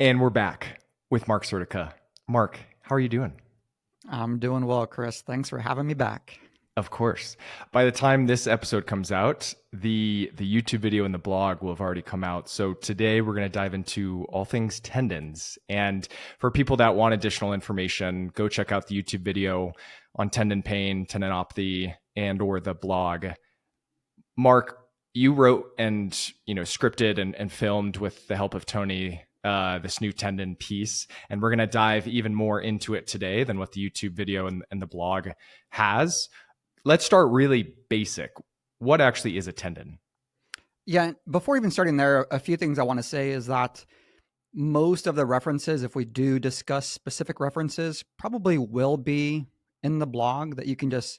And we're back with Marc Surdyka. Marc, how are you doing? I'm doing well, Chris. Thanks for having me back. Of course. By the time this episode comes out, the YouTube video and the blog will have already come out. So today we're going to dive into all things tendons. And for people that want additional information, go check out the YouTube video on tendon pain, tendinopathy, and or the blog. Marc, you wrote and scripted and filmed with the help of Tony this new tendon piece, and we're going to dive even more into it today than what the YouTube video and the blog has. Let's start really basic. What actually is a tendon? Yeah, before even starting there, a few things I want to say is that most of the references, if we do discuss specific references, probably will be in the blog that you can just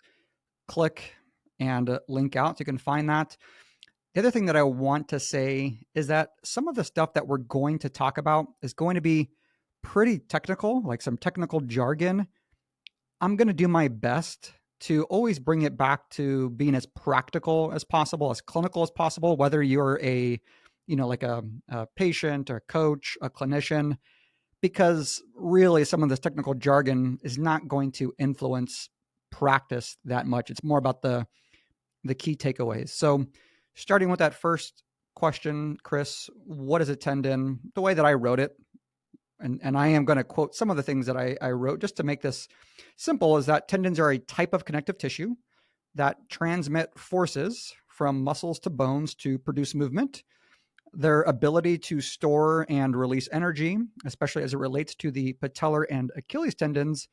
click and link out so you can find that. The other thing that I want to say is that some of the stuff that we're going to talk about is going to be pretty technical, like some technical jargon. I'm going to do my best to always bring it back to being as practical as possible, as clinical as possible, whether you're like a patient, a coach, a clinician, because really some of this technical jargon is not going to influence practice that much. It's more about the key takeaways. So starting with that first question, Chris, what is a tendon? The way that I wrote it, and I am going to quote some of the things that I wrote just to make this simple, is that tendons are a type of connective tissue that transmit forces from muscles to bones to produce movement. Their ability to store and release energy, especially as it relates to the patellar and Achilles tendons,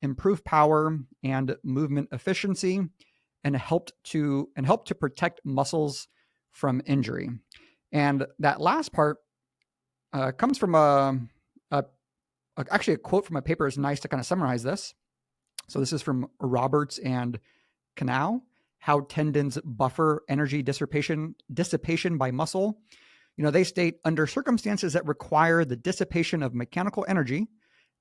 improve power and movement efficiency, and help to protect muscles from injury. And that last part comes from actually a quote from a paper is nice to kind of summarize this. So this is from Roberts and Canal, How Tendons Buffer Energy Dissipation by Muscle. They state, under circumstances that require the dissipation of mechanical energy,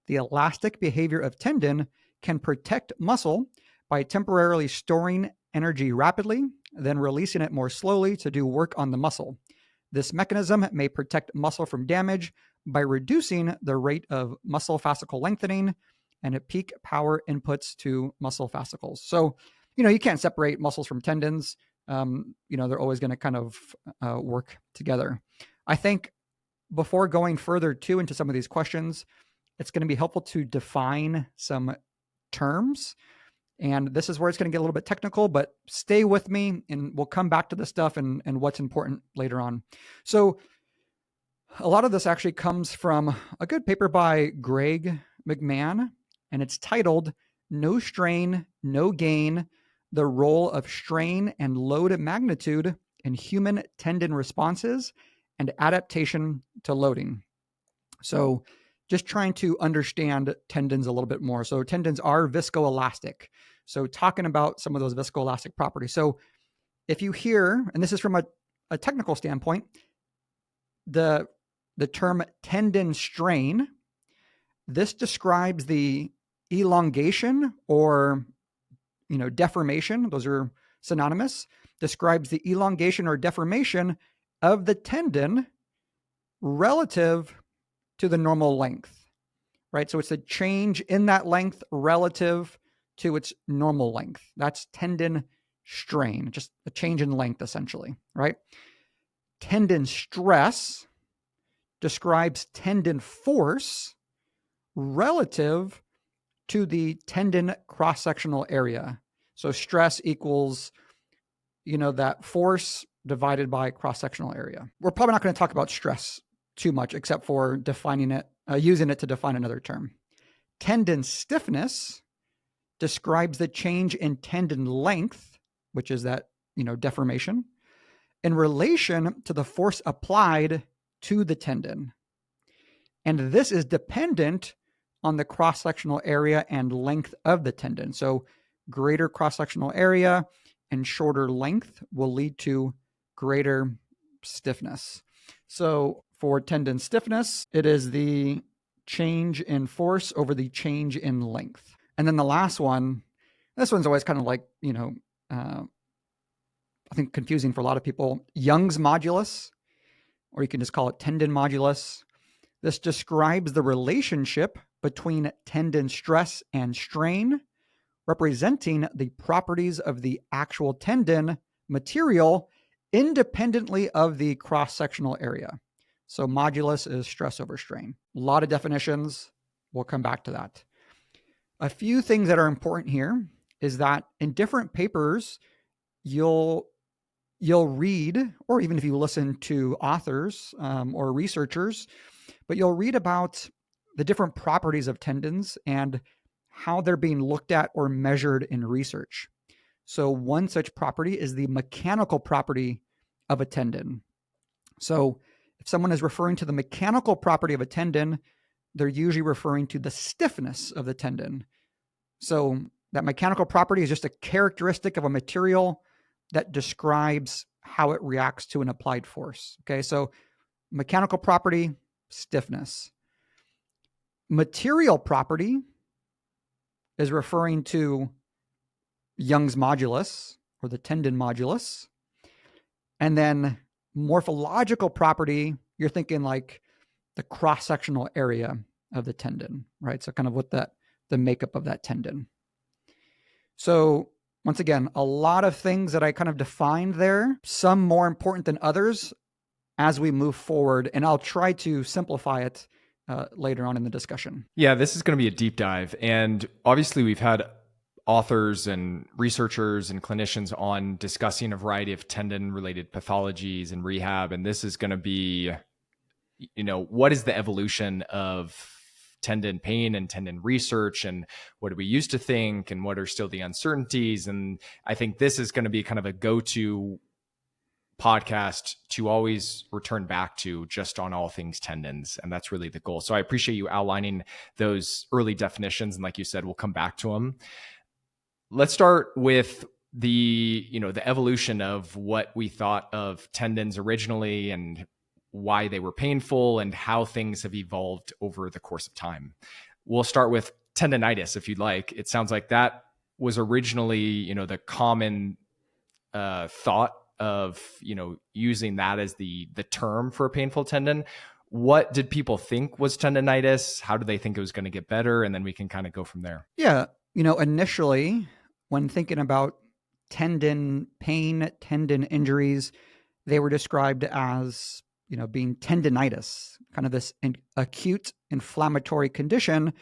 the elastic behavior of tendon can protect muscle by temporarily storing energy rapidly, then releasing it more slowly to do work on the muscle. This mechanism may protect muscle from damage by reducing the rate of muscle fascicle lengthening and at peak power inputs to muscle fascicles. So, you can't separate muscles from tendons. They're always going to kind of work together. I think before going further too into some of these questions, it's going to be helpful to define some terms. And this is where it's going to get a little bit technical, but stay with me and we'll come back to the stuff and what's important later on. So a lot of this actually comes from a good paper by Greg McMahon, and it's titled No Strain, No Gain, The Role of Strain and Load Magnitude in Human Tendon Responses and Adaptation to Loading. So just trying to understand tendons a little bit more. So tendons are viscoelastic. So talking about some of those viscoelastic properties. So if you hear, and this is from a technical standpoint, the term tendon strain, this describes the elongation or, deformation, those are synonymous, describes the elongation or deformation of the tendon relative to the normal length, right? So it's a change in that length relative to its normal length. That's tendon strain, just a change in length essentially, right? Tendon stress describes tendon force relative to the tendon cross-sectional area. So stress equals, that force divided by cross-sectional area. We're probably not going to talk about stress too much, except for defining it, using it to define another term. Tendon stiffness describes the change in tendon length, which is that, deformation, in relation to the force applied to the tendon. And this is dependent on the cross-sectional area and length of the tendon. So greater cross-sectional area and shorter length will lead to greater stiffness. So for tendon stiffness, it is the change in force over the change in length. And then the last one, this one's always kind of like, I think confusing for a lot of people, Young's modulus, or you can just call it tendon modulus. This describes the relationship between tendon stress and strain, representing the properties of the actual tendon material independently of the cross-sectional area. So modulus is stress over strain. A lot of definitions. We'll come back to that. A few things that are important here is that in different papers, you'll read, or even if you listen to authors or researchers, but you'll read about the different properties of tendons and how they're being looked at or measured in research. So one such property is the mechanical property of a tendon. So if someone is referring to the mechanical property of a tendon, they're usually referring to the stiffness of the tendon. So that mechanical property is just a characteristic of a material that describes how it reacts to an applied force. Okay, so mechanical property, stiffness. Material property is referring to Young's modulus or the tendon modulus. And then morphological property, you're thinking like the cross-sectional area of the tendon, right? So kind of what the makeup of that tendon. So once again, a lot of things that I kind of defined there, some more important than others as we move forward. And I'll try to simplify it later on in the discussion. Yeah, this is going to be a deep dive. And obviously we've had authors and researchers and clinicians on discussing a variety of tendon related pathologies and rehab. And this is going to be, what is the evolution of tendon pain and tendon research, and what do we used to think, and what are still the uncertainties? And I think this is going to be kind of a go-to podcast to always return back to, just on all things tendons. And that's really the goal. So I appreciate you outlining those early definitions. And like you said, we'll come back to them. Let's start with the evolution of what we thought of tendons originally and why they were painful and how things have evolved over the course of time. We'll start with tendinitis, if you'd like. It sounds like that was originally, the common thought of, using that as the term for a painful tendon. What did people think was tendinitis? How did they think it was going to get better? And then we can kind of go from there. Yeah. Initially, when thinking about tendon pain, tendon injuries, they were described as, being tendinitis, kind of this acute inflammatory condition.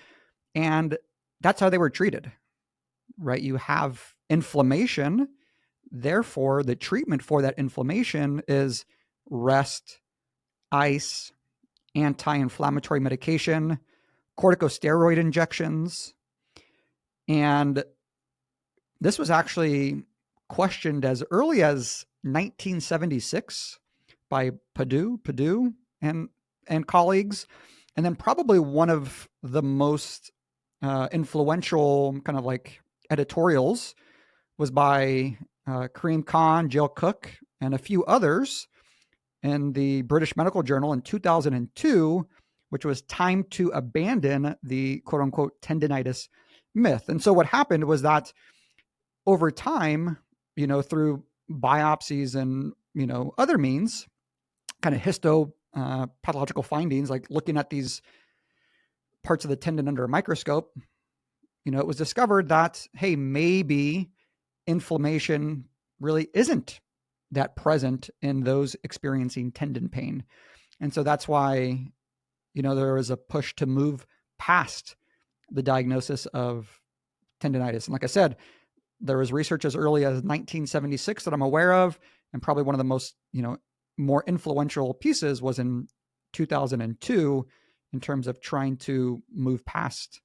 And that's how they were treated, right? You have inflammation. Therefore, the treatment for that inflammation is rest, ice, anti-inflammatory medication, corticosteroid injections. And this was actually questioned as early as 1976 by Purdue and colleagues. And then probably one of the most influential kind of like editorials was by Kareem Khan, Jill Cook, and a few others in the British Medical Journal in 2002, which was Time to Abandon the quote unquote tendinitis myth. And so what happened was that over time, through biopsies and, other means, kind of histopathological findings, like looking at these parts of the tendon under a microscope, it was discovered that, hey, maybe inflammation really isn't that present in those experiencing tendon pain. And so that's why, there was a push to move past the diagnosis of tendinitis. And like I said, there was research as early as 1976 that I'm aware of, and probably one of the most, more influential pieces was in 2002 in terms of trying to move past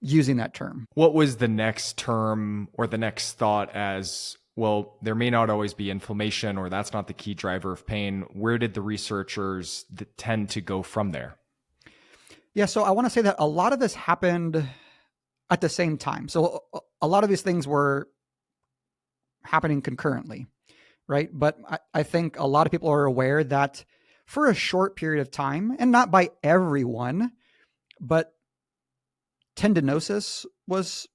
using that term. What was the next term or the next thought as, well, there may not always be inflammation, or that's not the key driver of pain? Where did the researchers tend to go from there? Yeah, so I want to say that a lot of this happened at the same time. So a lot of these things were happening concurrently, right? But I think a lot of people are aware that for a short period of time, and not by everyone, but tendinosis was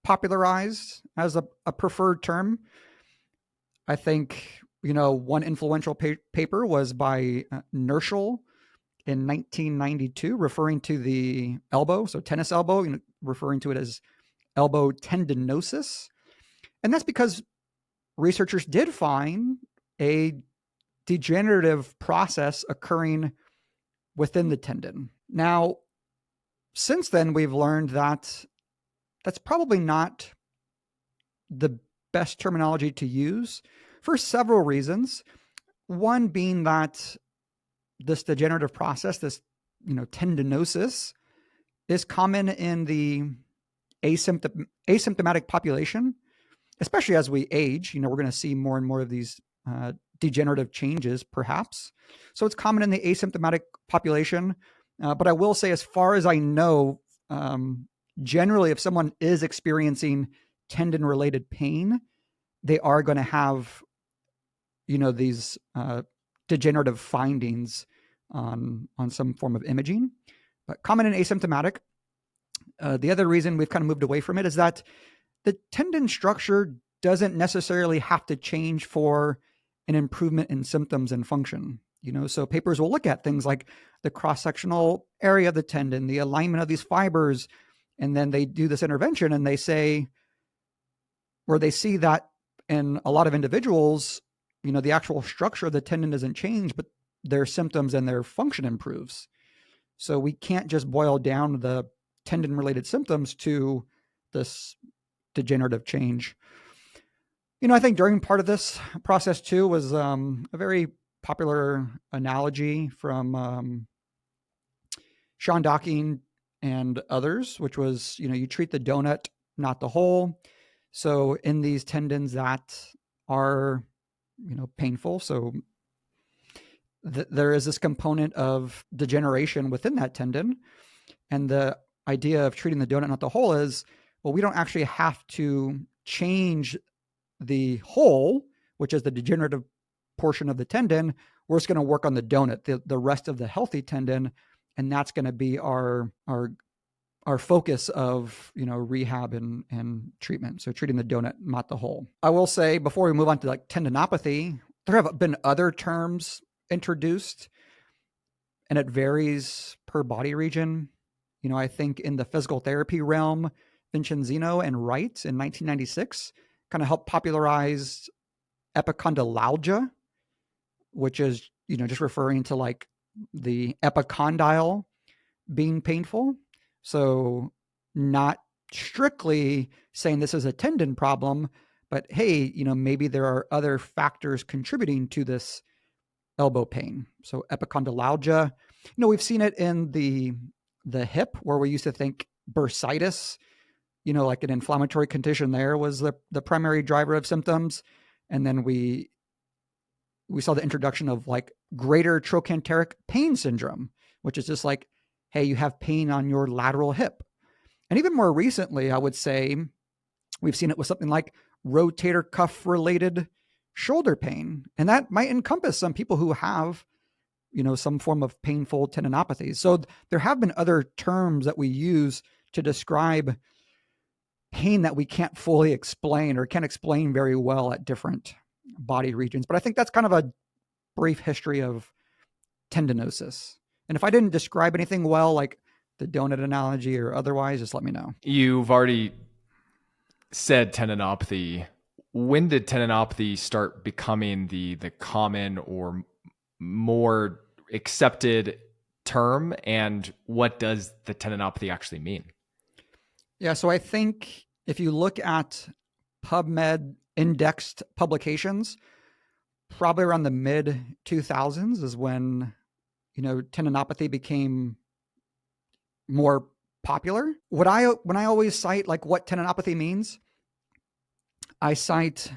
popularized as a preferred term. I think, one influential paper was by Nerschel in 1992, referring to the elbow, so tennis elbow, referring to it as elbow tendinosis. And that's because researchers did find a degenerative process occurring within the tendon. Now, since then, we've learned that that's probably not the best terminology to use for several reasons. One being that this degenerative process, this tendinosis, is common in the asymptomatic population, especially as we age. We're going to see more and more of these degenerative changes, perhaps. So it's common in the asymptomatic population. But I will say, as far as I know, generally, if someone is experiencing tendon-related pain, they are going to have, these degenerative findings on some form of imaging. But common and asymptomatic. The other reason we've kind of moved away from it is that the tendon structure doesn't necessarily have to change for an improvement in symptoms and function. So papers will look at things like the cross-sectional area of the tendon, the alignment of these fibers, and then they do this intervention and they say, where they see that in a lot of individuals, the actual structure of the tendon doesn't change, but their symptoms and their function improves. So we can't just boil down the tendon-related symptoms to this degenerative change. I think during part of this process too was a very popular analogy from Sean Docking and others, which was, you treat the donut, not the hole. So in these tendons that are, painful, so there is this component of degeneration within that tendon. And the idea of treating the donut, not the hole is, well, we don't actually have to change the hole, which is the degenerative portion of the tendon. We're just going to work on the donut, the rest of the healthy tendon. And that's going to be our focus of, rehab and treatment. So treating the donut, not the hole. I will say, before we move on to like tendinopathy, there have been other terms introduced, and it varies per body region. I think in the physical therapy realm, Vincenzino and Wright in 1996 kind of helped popularize epicondylalgia, which is, just referring to like the epicondyle being painful. So not strictly saying this is a tendon problem, but hey, maybe there are other factors contributing to this elbow pain. So epicondylalgia, we've seen it in the hip, where we used to think bursitis, like an inflammatory condition there was the primary driver of symptoms. And then we saw the introduction of like greater trochanteric pain syndrome, which is just like, hey, you have pain on your lateral hip. And even more recently, I would say we've seen it with something like rotator cuff related shoulder pain. And that might encompass some people who have, some form of painful tendinopathy. So there have been other terms that we use to describe pain that we can't fully explain or can't explain very well at different body regions. But I think that's kind of a brief history of tendinosis. And if I didn't describe anything well, like the donut analogy or otherwise, just let me know. You've already said tendinopathy. When did tendinopathy start becoming the common or more accepted term, and what does the tendinopathy actually mean? Yeah, so I think if you look at PubMed indexed publications, probably around the mid 2000s is when, tendinopathy became more popular. When I always cite like what tendinopathy means, I cite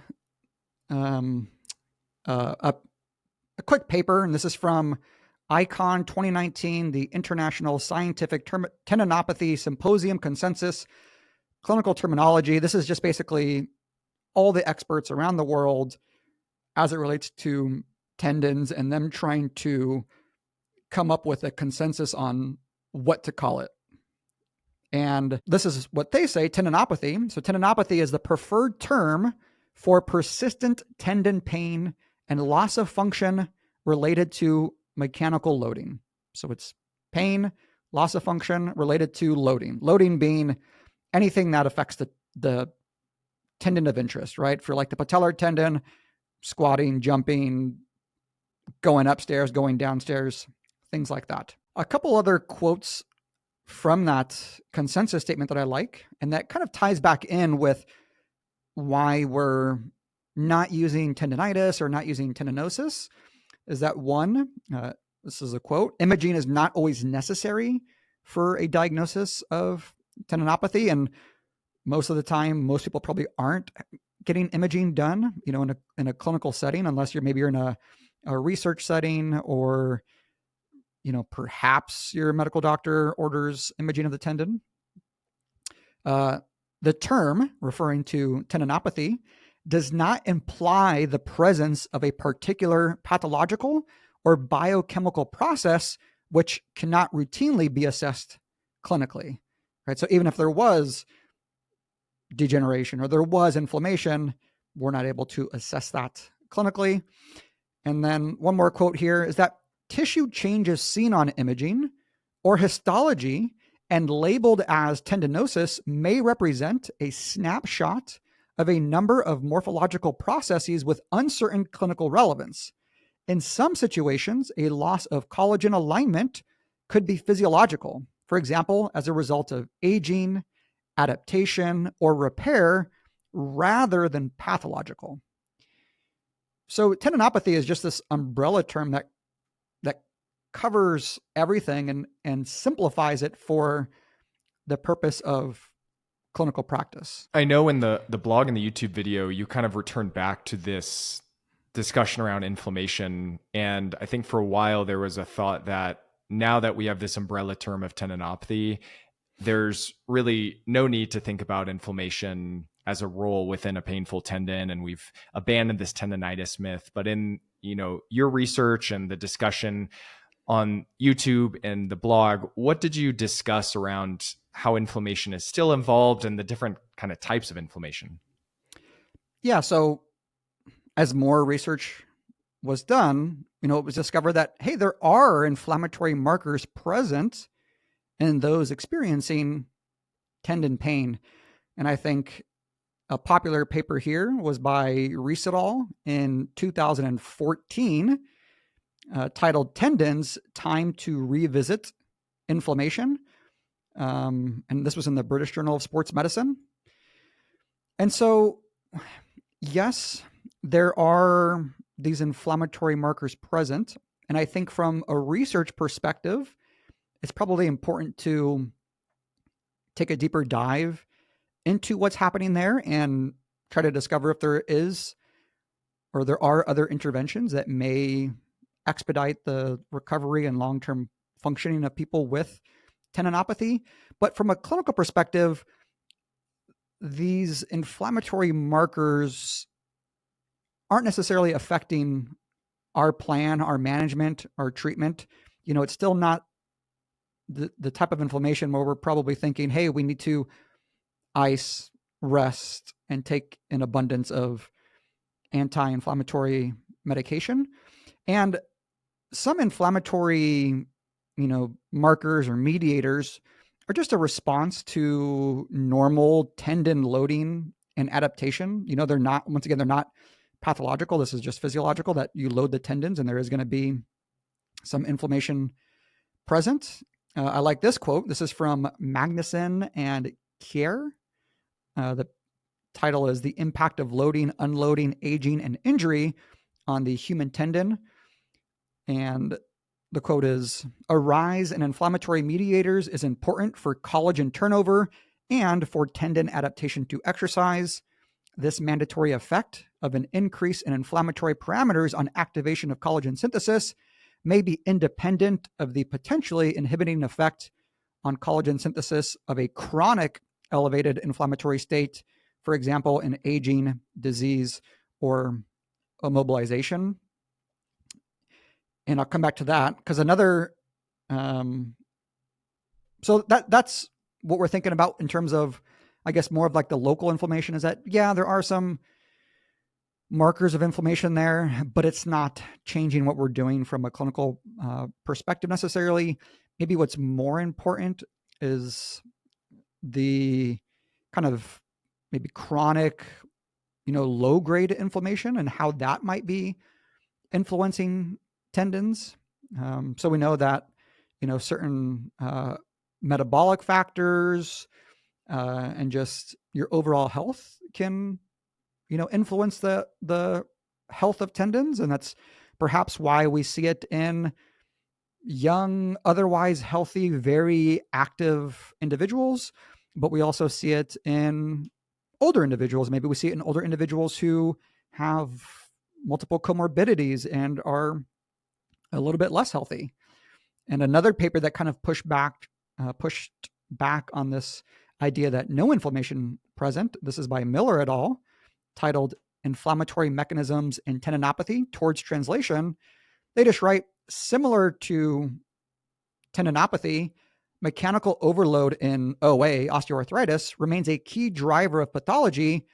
a quick paper, and this is from ICON 2019, the International Scientific Tendinopathy Symposium Consensus, Clinical Terminology. This is just basically all the experts around the world as it relates to tendons and them trying to come up with a consensus on what to call it. And this is what they say, tendinopathy. So tendinopathy is the preferred term for persistent tendon pain and loss of function related to mechanical loading. So it's pain, loss of function related to loading. Loading being anything that affects the tendon of interest, right? For like the patellar tendon, squatting, jumping, going upstairs, going downstairs, things like that. A couple other quotes from that consensus statement that I like, and that kind of ties back in with why we're not using tendonitis or not using tendinosis, is that one, this is a quote, imaging is not always necessary for a diagnosis of tendinopathy. And most of the time, most people probably aren't getting imaging done, in a clinical setting, unless you're in a research setting, or, perhaps your medical doctor orders imaging of the tendon. The term referring to tendinopathy does not imply the presence of a particular pathological or biochemical process which cannot routinely be assessed clinically, right? So even if there was degeneration or there was inflammation, we're not able to assess that clinically. And then one more quote here is that tissue changes seen on imaging or histology and labeled as tendinosis may represent a snapshot of a number of morphological processes with uncertain clinical relevance. In some situations, a loss of collagen alignment could be physiological, for example, as a result of aging, adaptation, or repair, rather than pathological. So tendinopathy is just this umbrella term that covers everything and simplifies it for the purpose of clinical practice. I know in the blog and the YouTube video, you kind of returned back to this discussion around inflammation. And I think for a while, there was a thought that now that we have this umbrella term of tendinopathy, there's really no need to think about inflammation as a role within a painful tendon. And we've abandoned this tendonitis myth. But in, your research and the discussion on YouTube and the blog, what did you discuss around how inflammation is still involved and the different kind of types of inflammation? Yeah. So as more research was done, it was discovered that, hey, there are inflammatory markers present in those experiencing tendon pain. And I think a popular paper here was by Reese et al. In 2014, titled Tendons, Time to Revisit Inflammation. And this was in the British Journal of Sports Medicine. And so, yes, there are these inflammatory markers present. And I think from a research perspective, it's probably important to take a deeper dive into what's happening there and try to discover if there is or there are other interventions that may expedite the recovery and long-term functioning of people with tendinopathy. But from a clinical perspective, these inflammatory markers aren't necessarily affecting our plan, our management, our treatment. It's still not the type of inflammation where we're probably thinking, hey, we need to ice, rest, and take an abundance of anti-inflammatory medication. And some inflammatory, markers or mediators are just a response to normal tendon loading and adaptation. They're not pathological. This is just physiological, that you load the tendons and there is going to be some inflammation present. I like this quote. This is from Magnuson and Kjær. The title is The Impact of Loading, Unloading, Aging, and Injury on the Human Tendon. And the quote is, "A rise in inflammatory mediators is important for collagen turnover and for tendon adaptation to exercise. This mandatory effect of an increase in inflammatory parameters on activation of collagen synthesis may be independent of the potentially inhibiting effect on collagen synthesis of a chronic elevated inflammatory state, for example, in aging, disease, or immobilization." And I'll come back to that because another, so that's what we're thinking about in terms of, I guess, more of like the local inflammation, is that, yeah, there are some markers of inflammation there, but it's not changing what we're doing from a clinical perspective necessarily. Maybe what's more important is the kind of maybe chronic, low grade inflammation and how that might be influencing tendons. So we know that, certain metabolic factors and just your overall health can, influence the health of tendons. And that's perhaps why we see it in young, otherwise healthy, very active individuals, but we also see it in older individuals. Maybe we see it in older individuals who have multiple comorbidities and are a little bit less healthy. And another paper that kind of pushed back on this idea that no inflammation present, this is by Miller et al., titled Inflammatory Mechanisms in Tendinopathy Towards Translation. They just write, similar to tendinopathy, mechanical overload in OA, osteoarthritis, remains a key driver of pathology,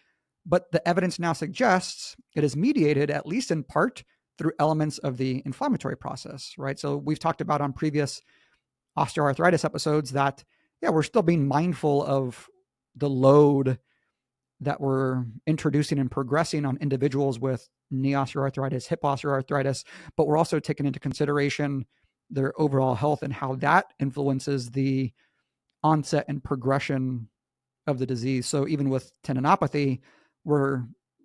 but the evidence now suggests it is mediated, at least in part, through elements of the inflammatory process, right? So we've talked about on previous osteoarthritis episodes that, we're still being mindful of the load that we're introducing and progressing on individuals with knee osteoarthritis, hip osteoarthritis, but we're also taking into consideration their overall health and how that influences the onset and progression of the disease. So even with tendinopathy, we're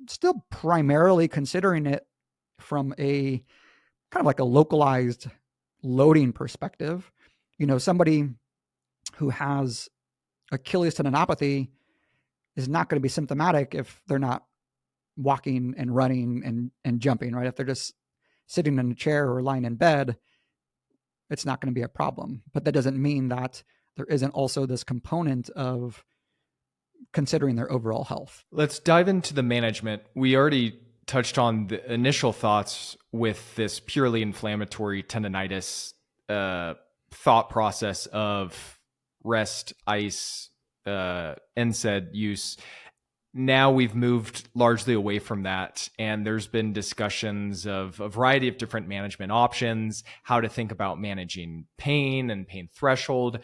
still primarily considering it from a kind of like a localized loading perspective. Somebody who has Achilles tendinopathy is not going to be symptomatic if they're not walking and running and jumping, right? If they're just sitting in a chair or lying in bed, it's not going to be a problem. But that doesn't mean that there isn't also this component of considering their overall health. Let's dive into the management. We already touched on the initial thoughts with this purely inflammatory tendonitis thought process of rest, ice, NSAID use. Now we've moved largely away from that, and there's been discussions of a variety of different management options, how to think about managing pain and pain threshold.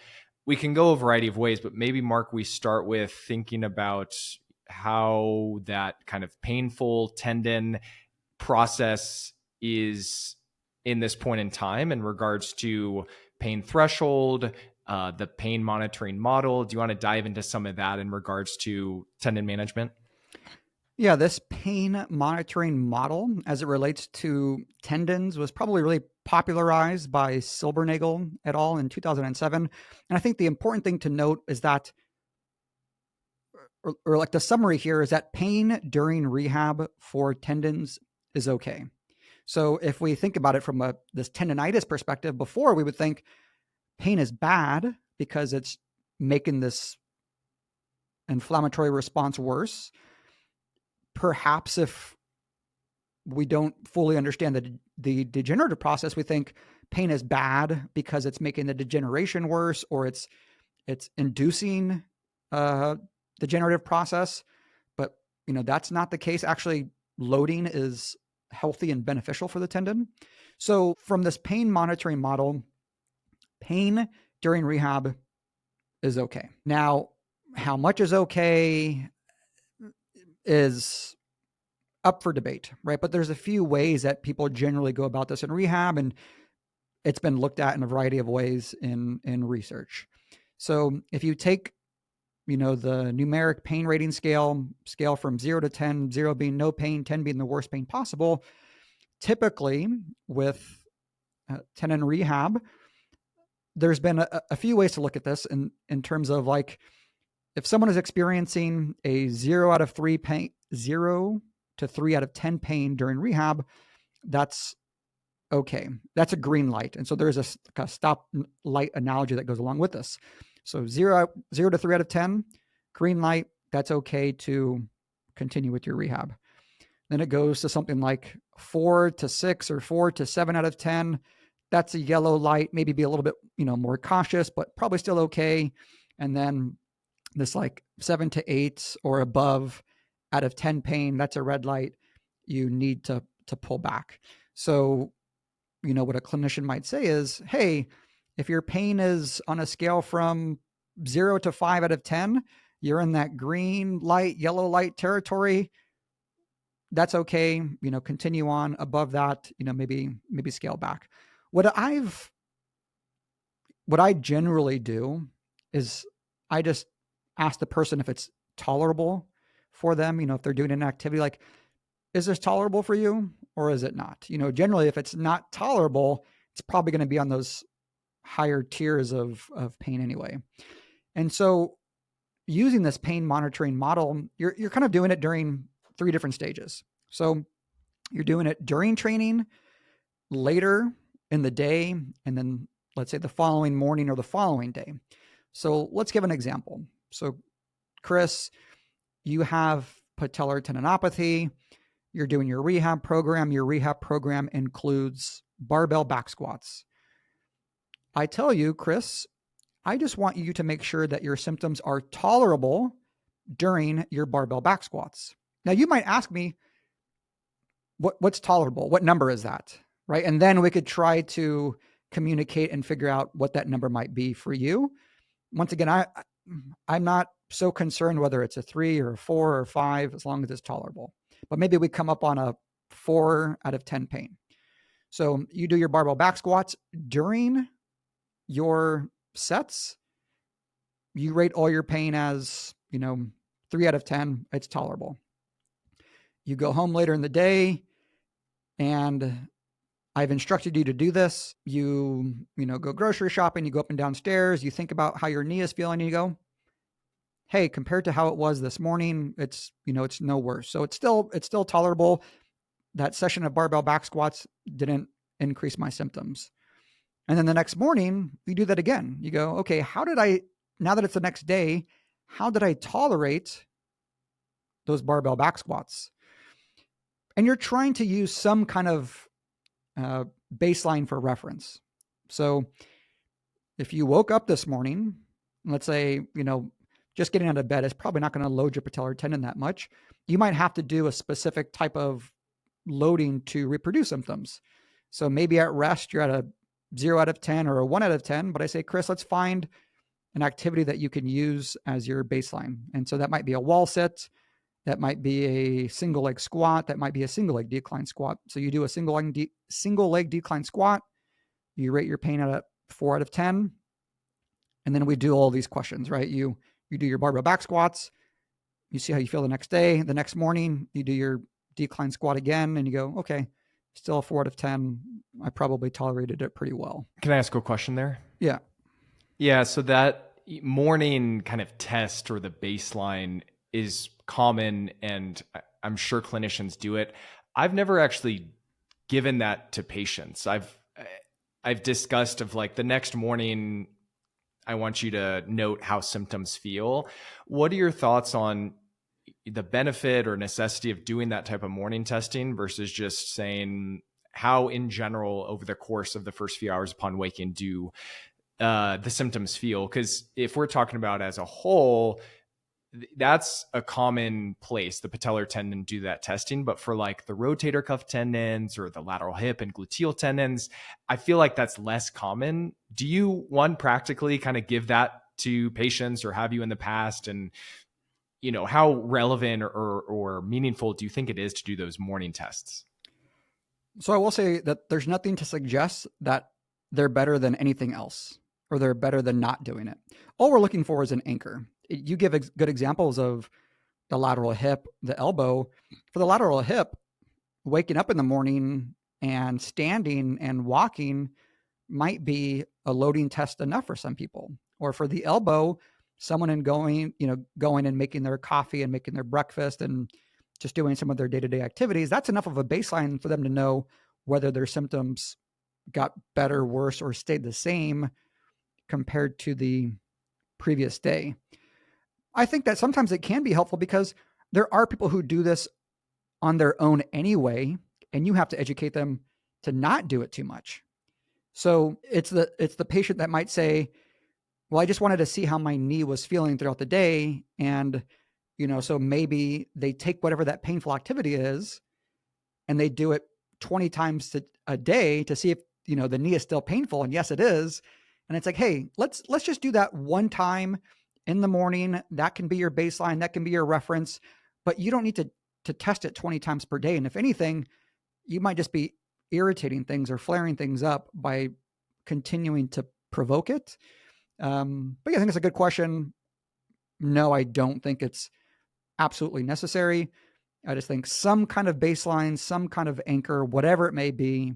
We can go a variety of ways, but maybe, Mark, we start with thinking about how that kind of painful tendon process is in this point in time in regards to pain threshold, the pain monitoring model. Do you want to dive into some of that in regards to tendon management? Yeah, this pain monitoring model as it relates to tendons was probably really popularized by Silbernagel et al. In 2007. And I think the important thing to note is that, or like the summary here, is that pain during rehab for tendons is okay. So if we think about it from this tendonitis perspective, before we would think pain is bad because it's making this inflammatory response worse. Perhaps if we don't fully understand the degenerative process, we think pain is bad because it's making the degeneration worse, or it's inducing degenerative process. But that's not the case. Actually, loading is healthy and beneficial for the tendon. So from this pain monitoring model, pain during rehab is okay. Now, how much is okay is up for debate, right? But there's a few ways that people generally go about this in rehab, and it's been looked at in a variety of ways in research. So if you take, the numeric pain rating scale from 0 to 10, 0 being no pain, 10 being the worst pain possible, typically with tendon rehab, there's been a few ways to look at this in terms of, like, if someone is experiencing a 0 out of 3 pain, 0 to 3 out of 10 pain during rehab, that's okay. That's a green light. And so there's a stop light analogy that goes along with this. So 0 to 3 out of 10, green light, that's okay to continue with your rehab. Then it goes to something like 4 to 6 or 4 to 7 out of 10. That's a yellow light, maybe be a little bit, more cautious, but probably still okay. And then this like 7 to 8 or above out of 10 pain, that's a red light. you need to pull back. So, what a clinician might say is, hey, if your pain is on a scale from 0 to 5 out of 10, you're in that green light, yellow light territory. That's okay. Continue on. Above that, maybe scale back. What I generally do is I just ask the person if it's tolerable for them. If they're doing an activity, like, is this tolerable for you or is it not? Generally, if it's not tolerable, it's probably going to be on those higher tiers of pain anyway. And so using this pain monitoring model, you're kind of doing it during 3 different stages. So you're doing it during training, later in the day, and then let's say the following morning or the following day. So let's give an example. So Chris, you have patellar tendinopathy. You're doing your rehab program. Your rehab program includes barbell back squats. I tell you, Chris, I just want you to make sure that your symptoms are tolerable during your barbell back squats. Now, you might ask me, what's tolerable? What number is that? Right? And then we could try to communicate and figure out what that number might be for you. Once again, I'm not so concerned whether it's a 3 or a 4 or 5, as long as it's tolerable. But maybe we come up on a 4 out of 10 pain. So you do your barbell back squats during your sets. You rate all your pain as, 3 out of 10, it's tolerable. You go home later in the day and I've instructed you to do this. You go grocery shopping, you go up and downstairs, you think about how your knee is feeling, and you go, hey, compared to how it was this morning, it's no worse. So it's still tolerable. That session of barbell back squats didn't increase my symptoms. And then the next morning, you do that again. You go, okay, now that it's the next day, how did I tolerate those barbell back squats? And you're trying to use some kind of baseline for reference. So if you woke up this morning, let's say, just getting out of bed is probably not going to load your patellar tendon that much. You might have to do a specific type of loading to reproduce symptoms. So maybe at rest, you're at a 0 out of 10 or a 1 out of 10, but I say, Chris, let's find an activity that you can use as your baseline. And so that might be a wall sit. That might be a single leg squat. That might be a single leg decline squat. So you do a single leg decline squat. You rate your pain at a 4 out of 10. And then we do all these questions, right? You do your barbell back squats. You see how you feel the next day. The next morning, you do your decline squat again, and you go, okay, still a 4 out of 10. I probably tolerated it pretty well. Can I ask a question there? Yeah. Yeah. So that morning kind of test or the baseline is common, and I'm sure clinicians do it. I've never actually given that to patients. I've discussed of like the next morning, I want you to note how symptoms feel. What are your thoughts on the benefit or necessity of doing that type of morning testing versus just saying how in general over the course of the first few hours upon waking do the symptoms feel? Because if we're talking about as a whole, that's a common place, the patellar tendon, do that testing. But for like the rotator cuff tendons or the lateral hip and gluteal tendons, I feel like that's less common. Do you, one, practically kind of give that to patients, or have you in the past? And, how relevant or meaningful do you think it is to do those morning tests? So I will say that there's nothing to suggest that they're better than anything else, or they're better than not doing it. All we're looking for is an anchor. You give good examples of the lateral hip, the elbow. For the lateral hip, waking up in the morning and standing and walking might be a loading test enough for some people. Or for the elbow, someone going and making their coffee and making their breakfast and just doing some of their day-to-day activities, that's enough of a baseline for them to know whether their symptoms got better, worse, or stayed the same compared to the previous day. I think that sometimes it can be helpful because there are people who do this on their own anyway, and you have to educate them to not do it too much. So it's the patient that might say, well, I just wanted to see how my knee was feeling throughout the day. And, so maybe they take whatever that painful activity is and they do it 20 times a day to see if, the knee is still painful. And yes, it is. And it's like, hey, let's just do that one time in the morning. That can be your baseline. That can be your reference, but you don't need to test it 20 times per day. And if anything, you might just be irritating things or flaring things up by continuing to provoke it. But yeah, I think it's a good question. No, I don't think it's absolutely necessary. I just think some kind of baseline, some kind of anchor, whatever it may be,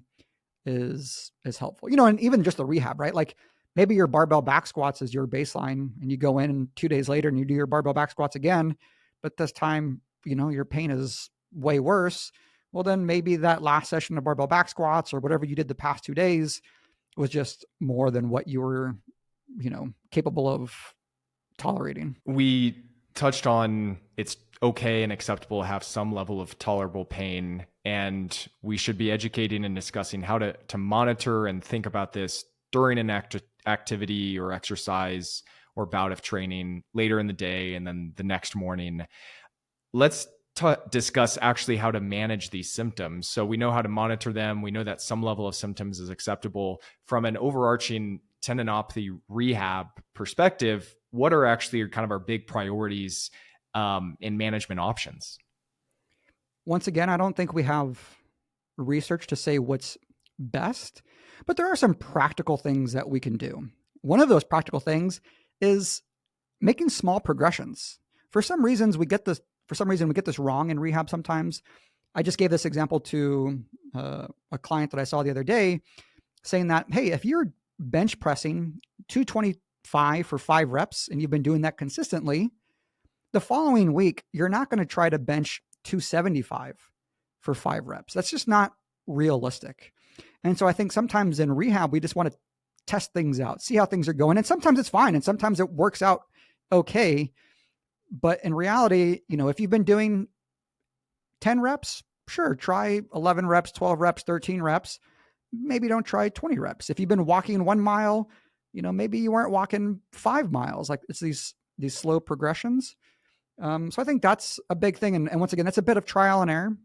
is helpful. And even just the rehab, right? Like maybe your barbell back squats is your baseline, and you go in and 2 days later and you do your barbell back squats again, but this time, your pain is way worse. Well, then maybe that last session of barbell back squats or whatever you did the past 2 days was just more than what you were, capable of tolerating. We touched on it's okay and acceptable to have some level of tolerable pain, and we should be educating and discussing how to monitor and think about this during an activity or exercise or bout of training later in the day and then the next morning. Let's discuss actually how to manage these symptoms. So we know how to monitor them. We know that some level of symptoms is acceptable. From an overarching tendinopathy rehab perspective, what are actually kind of our big priorities in management options? Once again, I don't think we have research to say what's best, but there are some practical things that we can do. One of those practical things is making small progressions. For some reason, we get this wrong in rehab sometimes. I just gave this example to a client that I saw the other day, saying that, hey, if you're bench pressing 225 for 5 reps and you've been doing that consistently, the following week, you're not going to try to bench 275 for 5 reps. That's just not realistic. And so I think sometimes in rehab, we just want to test things out, see how things are going. And sometimes it's fine. And sometimes it works out okay. But in reality, if you've been doing 10 reps, sure, try 11 reps, 12 reps, 13 reps. Maybe don't try 20 reps. If you've been walking 1 mile, maybe you weren't walking 5 miles. Like it's these slow progressions. So I think that's a big thing. And once again, that's a bit of trial and error.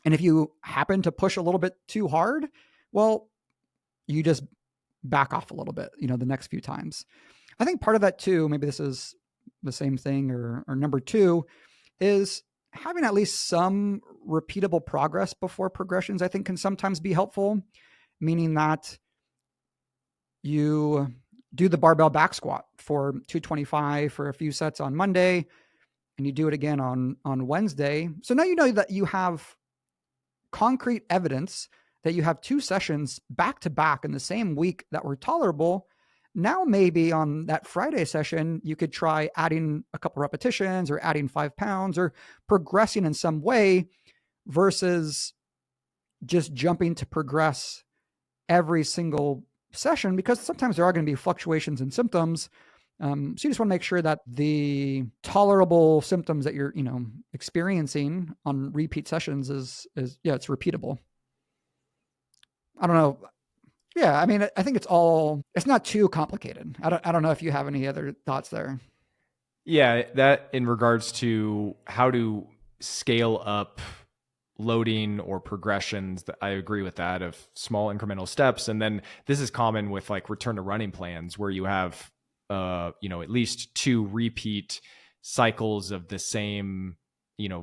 And if you happen to push a little bit too hard, well, you just back off a little bit, the next few times. I think part of that too, maybe this is the same thing, or number 2, is having at least some repeatable progress before progressions, I think can sometimes be helpful, meaning that you do the barbell back squat for 225 for a few sets on Monday, and you do it again on Wednesday. So now you know that you have concrete evidence that you have 2 sessions back to back in the same week that were tolerable. Now, maybe on that Friday session, you could try adding a couple repetitions or adding 5 pounds or progressing in some way versus just jumping to progress every single session, because sometimes there are going to be fluctuations in symptoms. So you just want to make sure that the tolerable symptoms that you're, experiencing on repeat sessions is it's repeatable. I don't know. Yeah, I mean, I think it's not too complicated. I don't know if you have any other thoughts there. Yeah, that in regards to how to scale up loading or progressions, I agree with that, of small incremental steps. And then this is common with like return to running plans where you have, at least 2 repeat cycles of the same,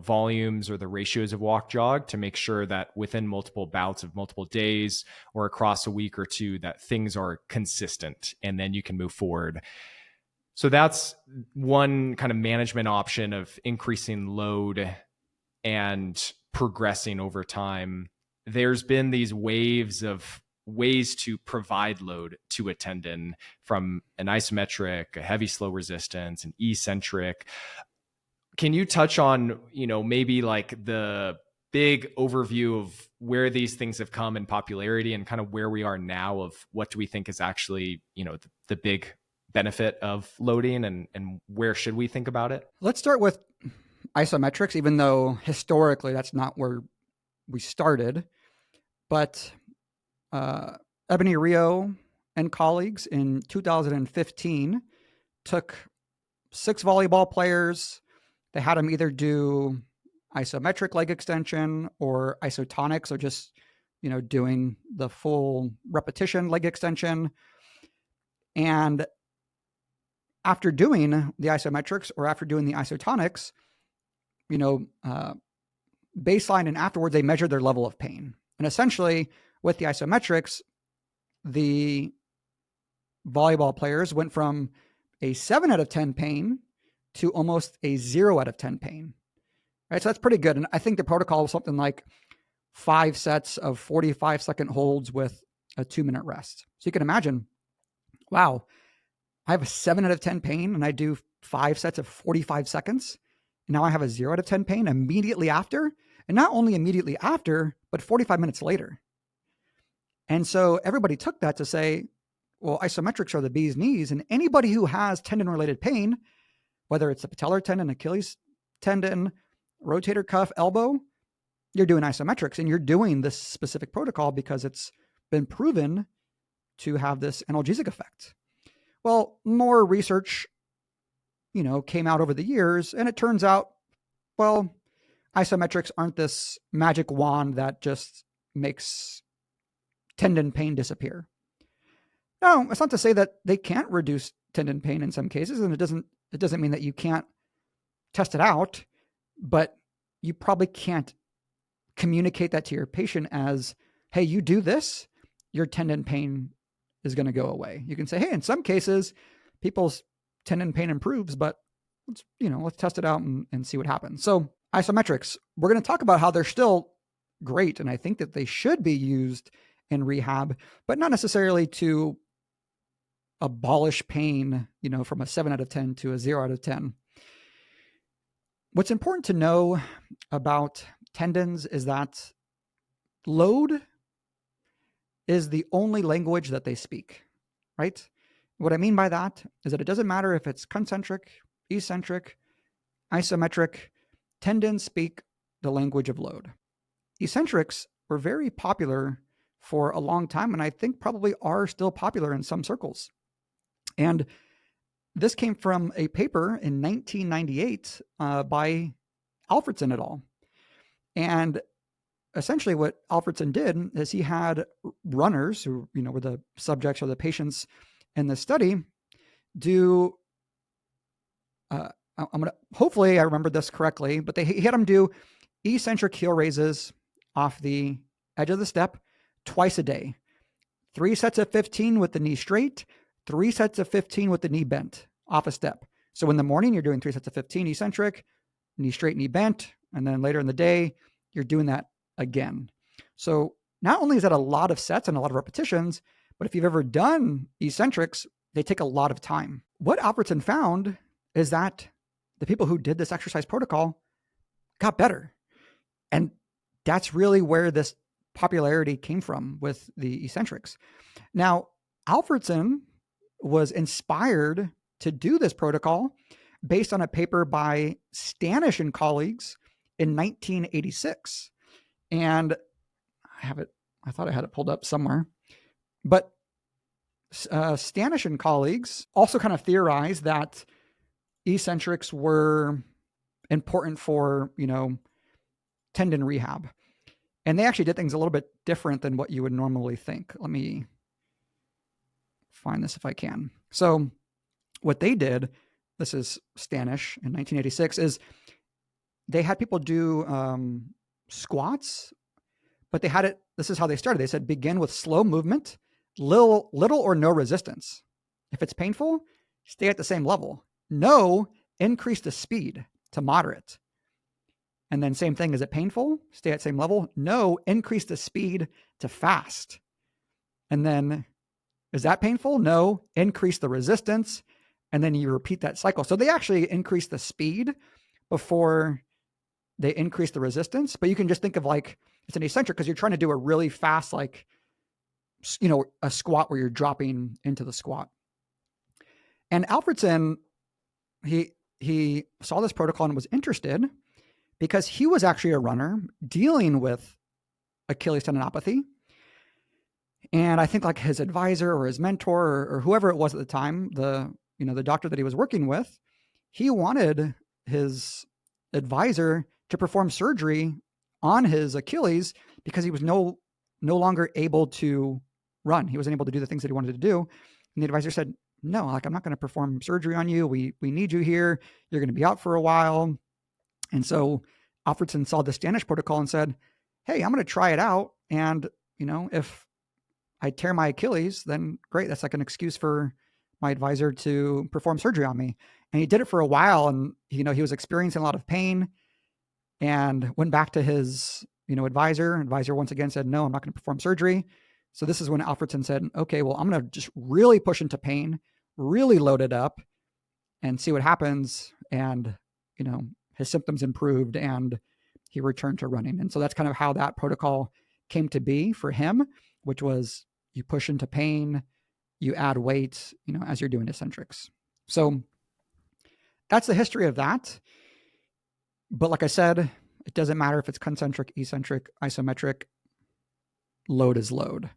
volumes or the ratios of walk jog to make sure that within multiple bouts of multiple days or across a week or 2, that things are consistent and then you can move forward. So that's one kind of management option of increasing load and progressing over time. There's been these waves of ways to provide load to a tendon, from an isometric, a heavy slow resistance, an eccentric. Can you touch on, maybe like the big overview of where these things have come in popularity and kind of where we are now of what do we think is actually, the big benefit of loading and where should we think about it? Let's start with isometrics, even though historically that's not where we started. But Ebony Rio and colleagues in 2015 took 6 volleyball players. They had them either do isometric leg extension or isotonic, so just, doing the full repetition leg extension. And after doing the isometrics or after doing the isotonics, baseline and afterwards, they measured their level of pain. And essentially, with the isometrics, the volleyball players went from a 7 out of 10 pain to almost a 0 out of 10 pain. Right? So that's pretty good. And I think the protocol was something like 5 sets of 45-second holds with a 2-minute rest. So you can imagine, wow, I have a 7 out of 10 pain and I do 5 sets of 45 seconds. And now I have a 0 out of 10 pain immediately after. And not only immediately after, but 45 minutes later. And so everybody took that to say, well, isometrics are the bee's knees. And anybody who has tendon-related pain, whether it's the patellar tendon, Achilles tendon, rotator cuff, elbow, you're doing isometrics and you're doing this specific protocol because it's been proven to have this analgesic effect. Well, more research, came out over the years, and it turns out, well, isometrics aren't this magic wand that just makes tendon pain disappear. No, it's not to say that they can't reduce tendon pain in some cases, and it doesn't mean that you can't test it out, but you probably can't communicate that to your patient as, hey, you do this, your tendon pain is going to go away. You can say, hey, in some cases, people's tendon pain improves, but let's test it out and see what happens. So isometrics, we're going to talk about how they're still great. And I think that they should be used in rehab, but not necessarily to abolish pain, from a 7 out of 10 to a 0 out of 10. What's important to know about tendons is that load is the only language that they speak, right? What I mean by that is that it doesn't matter if it's concentric, eccentric, isometric, tendons speak the language of load. Eccentrics were very popular for a long time, and I think probably are still popular in some circles. And this came from a paper in 1998 by Alfredson et al. And essentially what Alfredson did is he had runners who, were the subjects or the patients in the study do, hopefully I remembered this correctly, but he had them do eccentric heel raises off the edge of the step twice a day. 3 sets of 15 with the knee straight, 3 sets of 15 with the knee bent off a step. So in the morning, you're doing 3 sets of 15 eccentric, knee straight, knee bent. And then later in the day, you're doing that again. So not only is that a lot of sets and a lot of repetitions, but if you've ever done eccentrics, they take a lot of time. What Alfredson found is that the people who did this exercise protocol got better. And that's really where this popularity came from with the eccentrics. Now, Alfredson was inspired to do this protocol based on a paper by Stanish and colleagues in 1986. And I thought I had it pulled up somewhere. But Stanish and colleagues also kind of theorized that eccentrics were important for, tendon rehab. And they actually did things a little bit different than what you would normally think. Let me find this if I can. So what they did, this is Stanish in 1986, is they had people do squats, but they had it, this is how they started. They said, begin with slow movement, little or no resistance. If it's painful, stay at the same level. No, increase the speed to moderate. And then same thing, is it painful? Stay at same level. No, increase the speed to fast. And then, is that painful? No, increase the resistance. And then you repeat that cycle. So they actually increase the speed before they increase the resistance. But you can just think of like, it's an eccentric because you're trying to do a really fast, like, a squat where you're dropping into the squat. And Alfredson, he saw this protocol and was interested because he was actually a runner dealing with Achilles tendinopathy. And I think like his advisor or his mentor or whoever it was at the time, the doctor that he was working with, he wanted his advisor to perform surgery on his Achilles because he was no longer able to run. He wasn't able to do the things that he wanted to do. And the advisor said, no, like, I'm not going to perform surgery on you. We need you here. You're going to be out for a while. And so Alfredson saw the Standish protocol and said, hey, I'm going to try it out. And, if I tear my Achilles, then great. That's like an excuse for my advisor to perform surgery on me. And he did it for a while. And, he was experiencing a lot of pain and went back to his, advisor. Advisor once again said, no, I'm not going to perform surgery. So this is when Alfredson said, okay, well, I'm going to just really push into pain, really load it up and see what happens. And, his symptoms improved and he returned to running. And so that's kind of how that protocol came to be for him, which was you push into pain, you add weight, as you're doing eccentrics. So that's the history of that. But like I said, it doesn't matter if it's concentric, eccentric, isometric, load is load.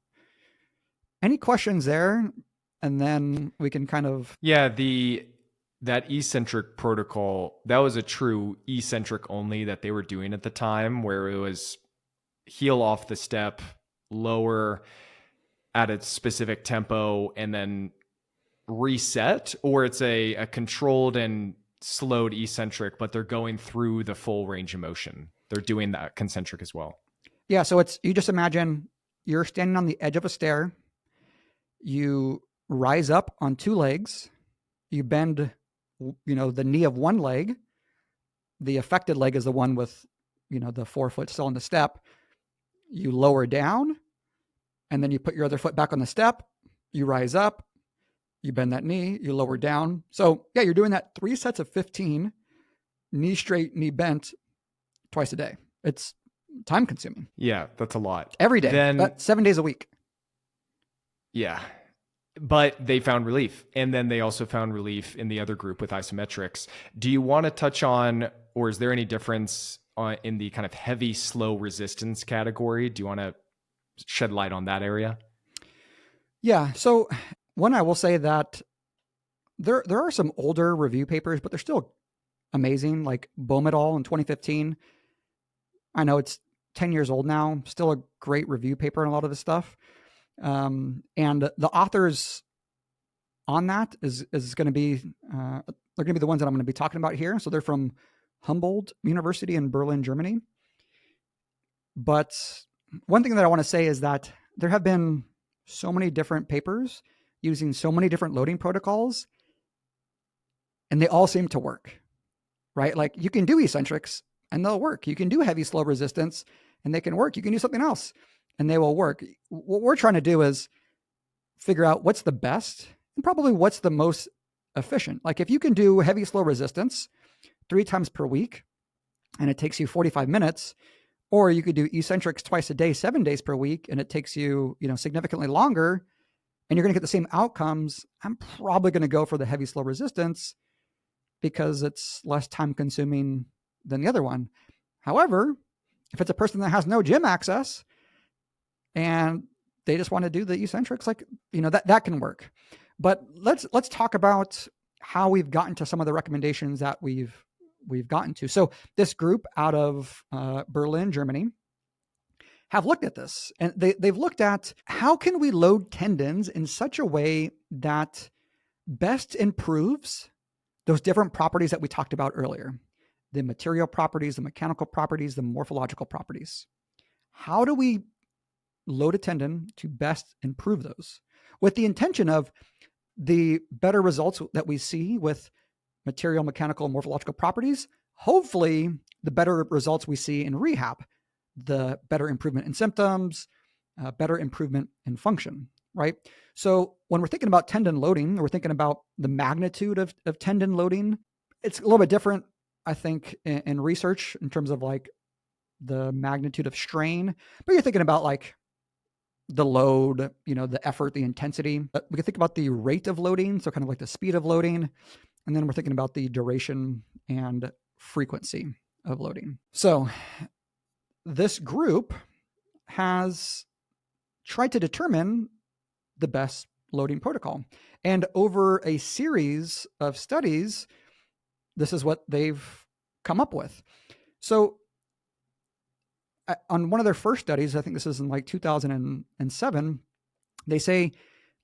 Any questions there? And then we can kind of... Yeah, that eccentric protocol, that was a true eccentric only that they were doing at the time, where it was heel off the step, lower at a specific tempo, and then reset, or it's a controlled and slowed eccentric, but they're going through the full range of motion. They're doing that concentric as well. Yeah, so you just imagine you're standing on the edge of a stair, you rise up on two legs, you bend the knee of one leg. The affected leg is the one with, the forefoot still on the step. You lower down and then you put your other foot back on the step. You rise up, you bend that knee, you lower down. So yeah, you're doing that 3 sets of 15, knee straight, knee bent, twice a day. It's time consuming. Yeah, that's a lot. Every day, then 7 days a week. Yeah. But they found relief. And then they also found relief in the other group with isometrics. Do you want to touch on, or is there any difference in the kind of heavy, slow resistance category? Do you want to shed light on that area? Yeah. So one, I will say that there are some older review papers, but they're still amazing. Like Bohm et al. In 2015. I know it's 10 years old now, still a great review paper on a lot of this stuff. And the authors on that is going to be, they're going to be the ones that I'm going to be talking about here. So they're from Humboldt University in Berlin, Germany. But one thing that I want to say is that there have been so many different papers using so many different loading protocols, and they all seem to work, right? Like you can do eccentrics and they'll work. You can do heavy, slow resistance and they can work. You can do something else and they will work. What we're trying to do is figure out what's the best and probably what's the most efficient. Like if you can do heavy, slow resistance 3 times per week and it takes you 45 minutes, or you could do eccentrics twice a day, 7 days per week, and it takes you, significantly longer and you're going to get the same outcomes, I'm probably going to go for the heavy, slow resistance because it's less time consuming than the other one. However, if it's a person that has no gym access and they just want to do the eccentrics, like, that can work. But let's talk about how we've gotten to some of the recommendations that we've gotten to. So this group out of Berlin, Germany, have looked at this, and they've looked at how can we load tendons in such a way that best improves those different properties that we talked about earlier, the material properties, the mechanical properties, the morphological properties. How do we load a tendon to best improve those with the intention of the better results that we see with material, mechanical, and morphological properties? Hopefully the better results we see in rehab, the better improvement in symptoms, better improvement in function, right? So when we're thinking about tendon loading, we're thinking about the magnitude of tendon loading. It's a little bit different, I think, in research in terms of like the magnitude of strain, but you're thinking about like the load, the effort, the intensity. We can think about the rate of loading, so kind of like the speed of loading, and then we're thinking about the duration and frequency of loading. So this group has tried to determine the best loading protocol. And over a series of studies, this is what they've come up with. So on one of their first studies, I think this is in like 2007, they say,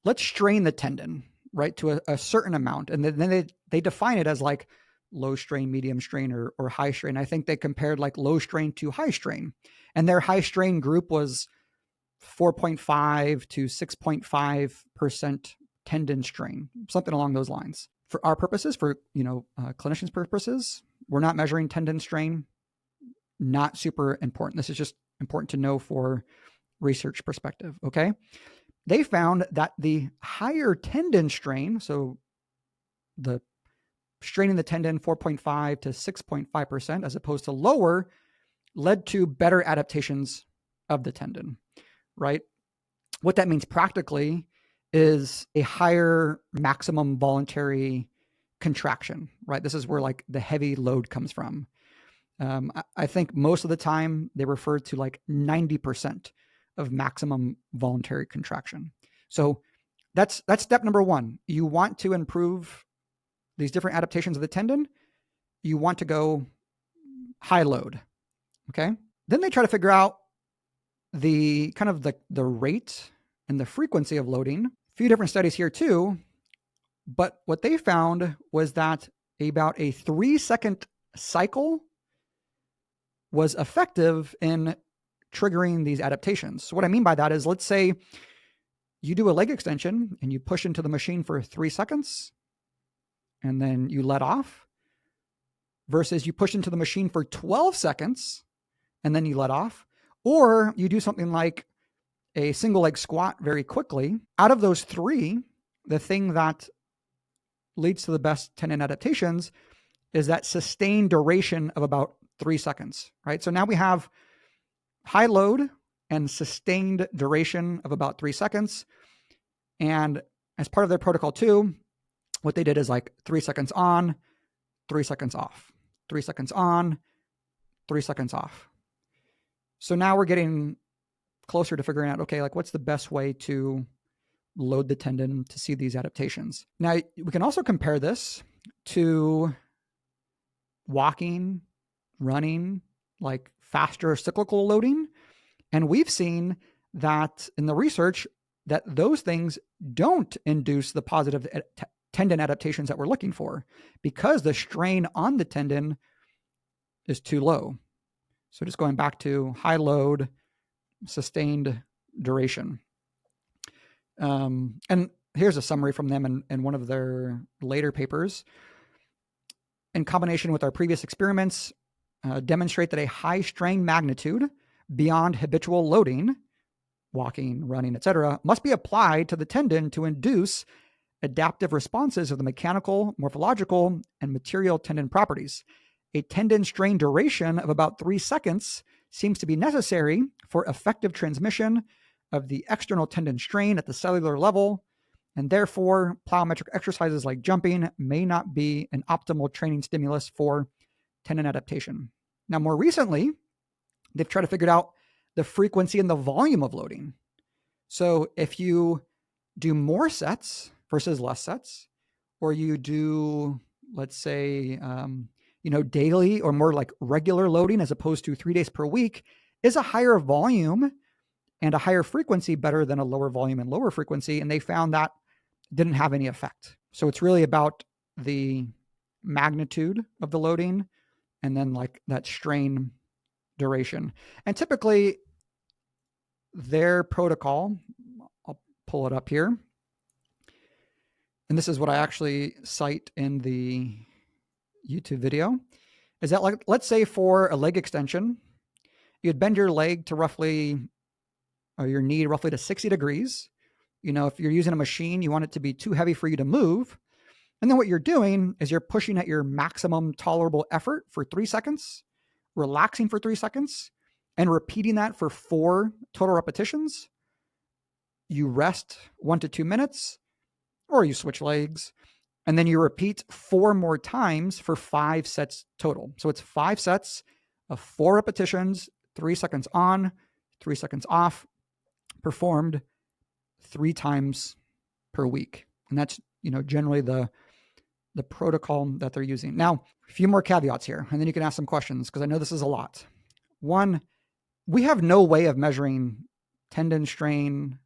let's strain the tendon, right, to a certain amount. And then they define it as like low strain, medium strain, or high strain. I think they compared like low strain to high strain. And their high strain group was 4.5 to 6.5% tendon strain, something along those lines. For our purposes, for clinicians' purposes, we're not measuring tendon strain. Not super important. This is just important to know for research perspective. Okay. They found that the higher tendon strain, so the straining the tendon 4.5 to 6.5%, as opposed to lower, led to better adaptations of the tendon, right? What that means practically is a higher maximum voluntary contraction, right? This is where like the heavy load comes from. I think most of the time they refer to like 90% of maximum voluntary contraction. So that's step number one. You want to improve these different adaptations of the tendon. You want to go high load. Okay. Then they try to figure out the kind of the rate and the frequency of loading. A few different studies here too. But what they found was that about a 3-second cycle was effective in triggering these adaptations. So what I mean by that is, let's say you do a leg extension and you push into the machine for 3 seconds and then you let off, versus you push into the machine for 12 seconds and then you let off, or you do something like a single leg squat very quickly. Out of those three, the thing that leads to the best tendon adaptations is that sustained duration of about 3 seconds, right? So now we have high load and sustained duration of about 3 seconds. And as part of their protocol too, what they did is like 3 seconds on, 3 seconds off, 3 seconds on, 3 seconds off. So now we're getting closer to figuring out, okay, like what's the best way to load the tendon to see these adaptations. Now we can also compare this to walking, running, like faster cyclical loading. And we've seen that in the research that those things don't induce the positive tendon adaptations that we're looking for, because the strain on the tendon is too low. So just going back to high load, sustained duration. And here's a summary from them in one of their later papers. In combination with our previous experiments, demonstrate that a high strain magnitude beyond habitual loading, walking, running, etc., must be applied to the tendon to induce adaptive responses of the mechanical, morphological, and material tendon properties. A tendon strain duration of about 3 seconds seems to be necessary for effective transmission of the external tendon strain at the cellular level, and therefore plyometric exercises like jumping may not be an optimal training stimulus for tendon adaptation. Now, more recently, they've tried to figure out the frequency and the volume of loading. So if you do more sets versus less sets, or you do, let's say, daily or more like regular loading as opposed to 3 days per week, is a higher volume and a higher frequency better than a lower volume and lower frequency? And they found that didn't have any effect. So it's really about the magnitude of the loading and then like that strain duration. And typically their protocol, I'll pull it up here, and this is what I actually cite in the YouTube video, is that, like, let's say for a leg extension, you'd bend your leg to roughly, or your knee roughly to 60 degrees. If you're using a machine, you want it to be too heavy for you to move. And then what you're doing is you're pushing at your maximum tolerable effort for 3 seconds, relaxing for 3 seconds, and repeating that for 4 total repetitions. You rest 1 to 2 minutes, or you switch legs, and then you repeat 4 more times for 5 sets total. So it's 5 sets of 4 repetitions, 3 seconds on, 3 seconds off, performed 3 times per week. And that's, generally the protocol that they're using. Now, a few more caveats here, and then you can ask some questions, because I know this is a lot. One, we have no way of measuring tendon strain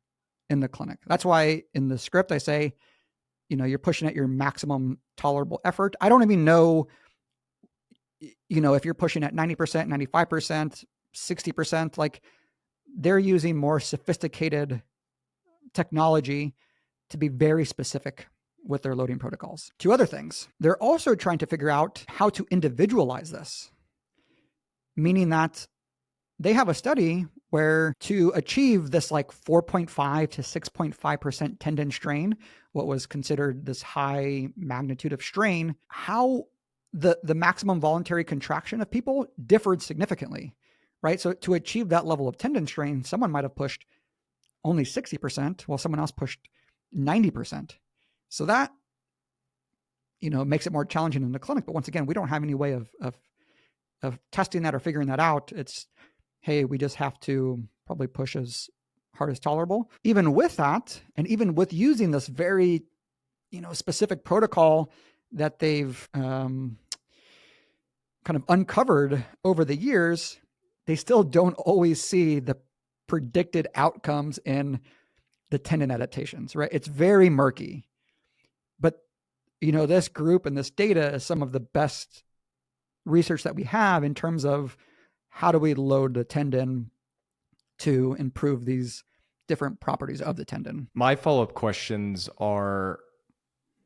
in the clinic. That's why in the script I say, you're pushing at your maximum tolerable effort. I don't even know, if you're pushing at 90%, 95%, 60%, like they're using more sophisticated technology to be very specific with their loading protocols. Two other things. They're also trying to figure out how to individualize this, meaning that they have a study where to achieve this like 4.5 to 6.5% tendon strain, what was considered this high magnitude of strain, how the maximum voluntary contraction of people differed significantly, right? So to achieve that level of tendon strain, someone might have pushed only 60%, while someone else pushed 90%. So that, makes it more challenging in the clinic. But once again, we don't have any way of testing that or figuring that out. It's, hey, we just have to probably push as hard as tolerable. Even with that, and even with using this very, specific protocol that they've kind of uncovered over the years, they still don't always see the predicted outcomes in the tendon adaptations, right? It's very murky. But, this group and this data is some of the best research that we have in terms of how do we load the tendon to improve these different properties of the tendon. My follow-up questions are,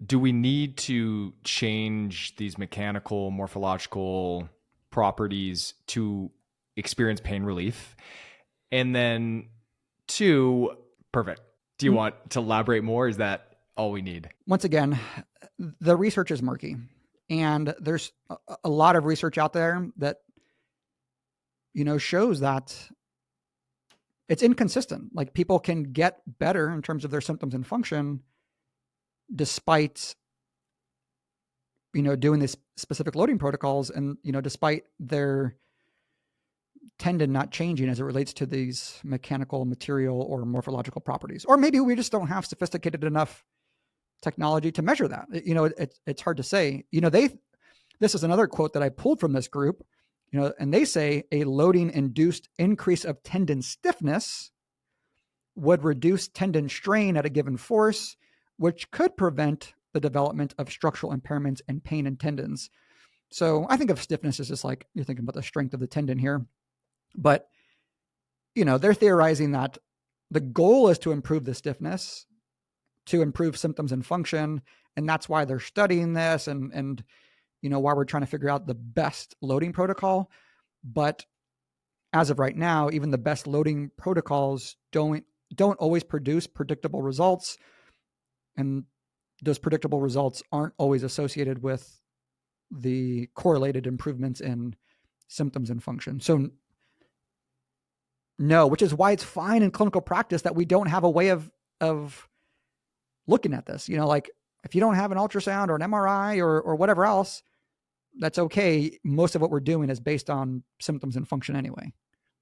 do we need to change these mechanical, morphological properties to experience pain relief? And then two, perfect. Do you want to elaborate more? Is that all we need? Once again, the research is murky, and there's a lot of research out there that, shows that it's inconsistent. Like people can get better in terms of their symptoms and function despite, doing these specific loading protocols and, despite their tendon not changing as it relates to these mechanical, material, or morphological properties. Or maybe we just don't have sophisticated enough technology to measure that. It's hard to say. This is another quote that I pulled from this group, and they say a loading induced increase of tendon stiffness would reduce tendon strain at a given force, which could prevent the development of structural impairments and pain in tendons. So I think of stiffness as just like you're thinking about the strength of the tendon here. But, they're theorizing that the goal is to improve the stiffness, to improve symptoms and function. And that's why they're studying this and why we're trying to figure out the best loading protocol. But as of right now, even the best loading protocols don't always produce predictable results. And those predictable results aren't always associated with the correlated improvements in symptoms and function. So no, which is why it's fine in clinical practice that we don't have a way of looking at this. Like if you don't have an ultrasound or an MRI or whatever else, that's okay. Most of what we're doing is based on symptoms and function anyway.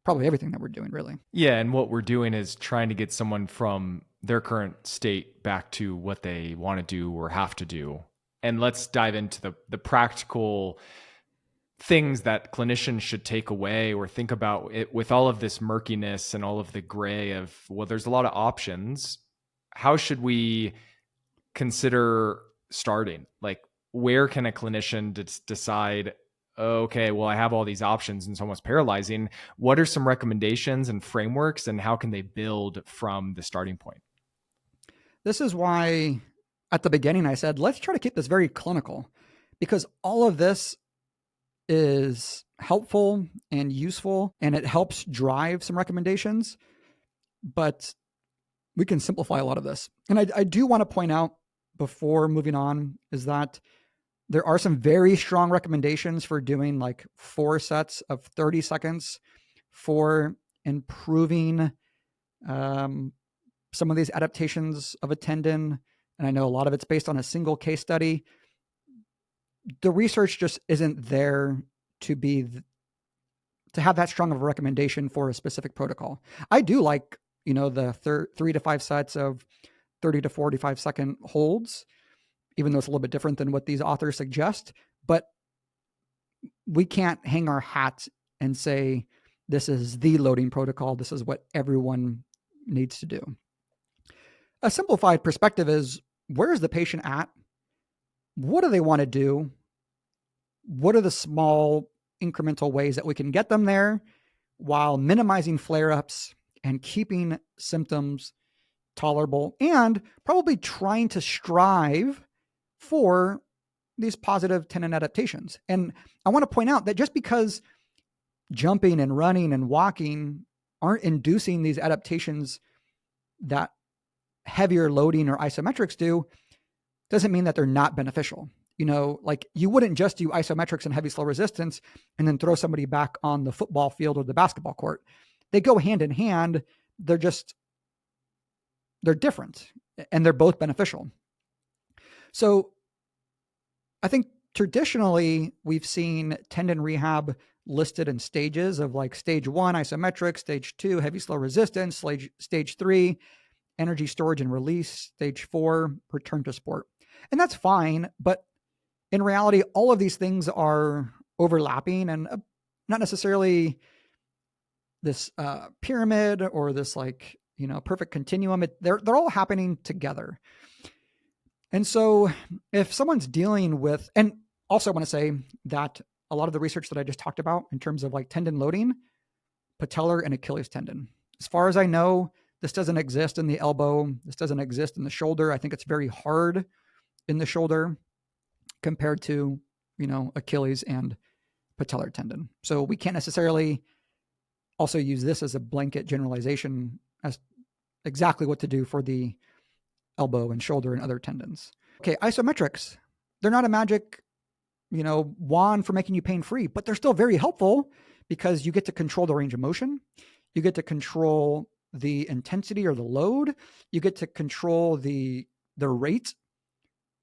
Probably everything that we're doing, really. Yeah, and what we're doing is trying to get someone from their current state back to what they want to do or have to do. And let's dive into the practical things that clinicians should take away or think about it with all of this murkiness and all of the gray of, well, there's a lot of options. How should we consider starting? Like, where can a clinician decide, okay, well, I have all these options and it's almost paralyzing. What are some recommendations and frameworks, and how can they build from the starting point? This is why at the beginning I said, let's try to keep this very clinical, because all of this is helpful and useful and it helps drive some recommendations, but we can simplify a lot of this. And I do want to point out before moving on is that there are some very strong recommendations for doing like 4 sets of 30 seconds for improving some of these adaptations of a tendon. And I know a lot of it's based on a single case study. The research just isn't there to have that strong of a recommendation for a specific protocol. I do like, the 3 to 5 sets of 30 to 45 second holds, even though it's a little bit different than what these authors suggest. But we can't hang our hat and say, this is the loading protocol. This is what everyone needs to do. A simplified perspective is, where is the patient at? What do they want to do? What are the small incremental ways that we can get them there while minimizing flare-ups and keeping symptoms tolerable, and probably trying to strive for these positive tendon adaptations. And I want to point out that just because jumping and running and walking aren't inducing these adaptations that heavier loading or isometrics do, doesn't mean that they're not beneficial. Like you wouldn't just do isometrics and heavy slow resistance and then throw somebody back on the football field or the basketball court. They go hand in hand. They're different, and they're both beneficial. So I think traditionally we've seen tendon rehab listed in stages of like stage 1, isometric, stage 2, heavy slow resistance, stage 3, energy storage and release, stage 4, return to sport. And that's fine, but in reality, all of these things are overlapping and not necessarily this pyramid or this like, perfect continuum. They're all happening together. And so if someone's dealing with, and also I want to say that a lot of the research that I just talked about in terms of like tendon loading, patellar and Achilles tendon, as far as I know, this doesn't exist in the elbow. This doesn't exist in the shoulder. I think it's very hard in the shoulder compared to, Achilles and patellar tendon. So we can't necessarily also use this as a blanket generalization as exactly what to do for the elbow and shoulder and other tendons. Okay, isometrics, they're not a magic, wand for making you pain-free, but they're still very helpful because you get to control the range of motion. You get to control the intensity or the load. You get to control the rate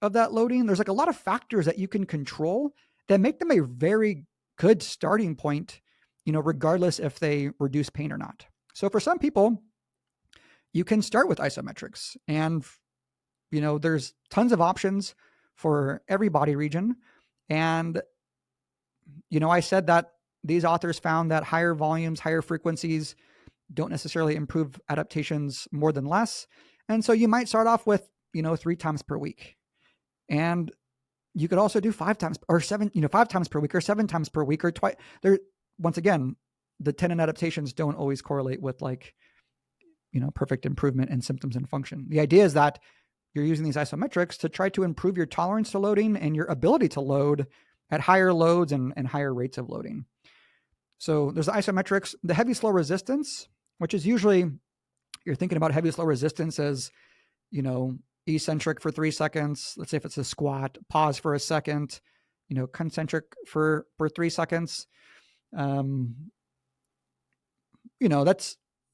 of that loading. There's like a lot of factors that you can control that make them a very good starting point, regardless if they reduce pain or not. So for some people, you can start with isometrics, and, there's tons of options for every body region. And, I said that these authors found that higher volumes, higher frequencies don't necessarily improve adaptations more than less. And so you might start off with, 3 times per week. And you could also do 5 times or 7, 5 times per week or 7 times per week or twice. Once again, the tendon adaptations don't always correlate with like, perfect improvement in symptoms and function. The idea is that you're using these isometrics to try to improve your tolerance to loading and your ability to load at higher loads and higher rates of loading. So there's the isometrics, the heavy slow resistance, which is usually, you're thinking about heavy slow resistance as, eccentric for 3 seconds. Let's say if it's a squat, pause for a second, concentric for 3 seconds.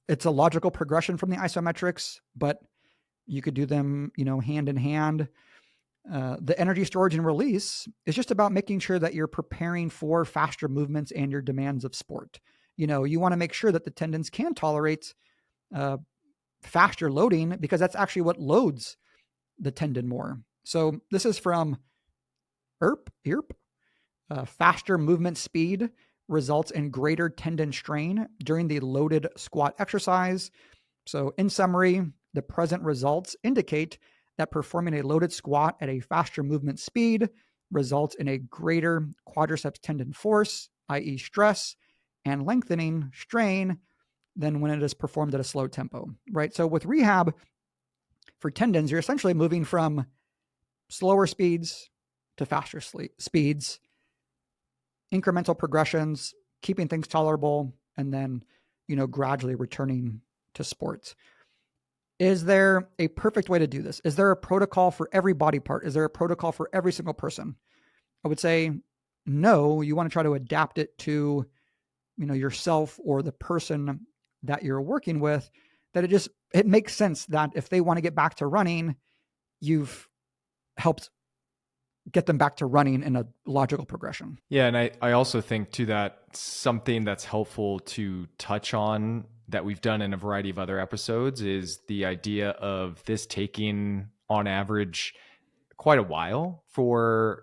It's a logical progression from the isometrics, but you could do them, hand in hand. The energy storage and release is just about making sure that you're preparing for faster movements and your demands of sport. You want to make sure that the tendons can tolerate faster loading, because that's actually what loads the tendon more. So this is from ERP. Faster movement speed results in greater tendon strain during the loaded squat exercise. So in summary, the present results indicate that performing a loaded squat at a faster movement speed results in a greater quadriceps tendon force, i.e. stress, and lengthening strain than when it is performed at a slow tempo, right? So with rehab for tendons, you're essentially moving from slower speeds to faster speeds, incremental progressions, keeping things tolerable, and then, gradually returning to sports. Is there a perfect way to do this? Is there a protocol for every body part? Is there a protocol for every single person? I would say no. You want to try to adapt it to, yourself or the person that you're working with, that it makes sense that if they want to get back to running, you've helped get them back to running in a logical progression. Yeah. And I also think too that something that's helpful to touch on that we've done in a variety of other episodes is the idea of this taking on average quite a while for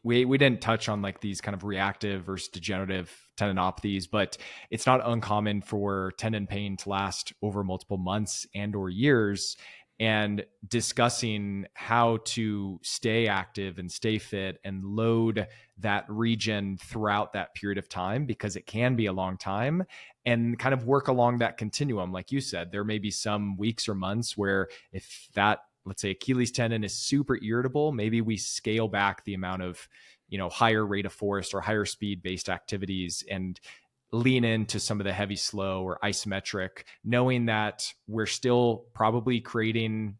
we didn't touch on like these kind of reactive versus degenerative tendinopathies, but it's not uncommon for tendon pain to last over multiple months and or years. And discussing how to stay active and stay fit and load that region throughout that period of time, because it can be a long time, and kind of work along that continuum. Like you said, there may be some weeks or months where if that, let's say, Achilles tendon is super irritable, maybe we scale back the amount of, higher rate of force or higher speed based activities and lean into some of the heavy slow or isometric, knowing that we're still probably creating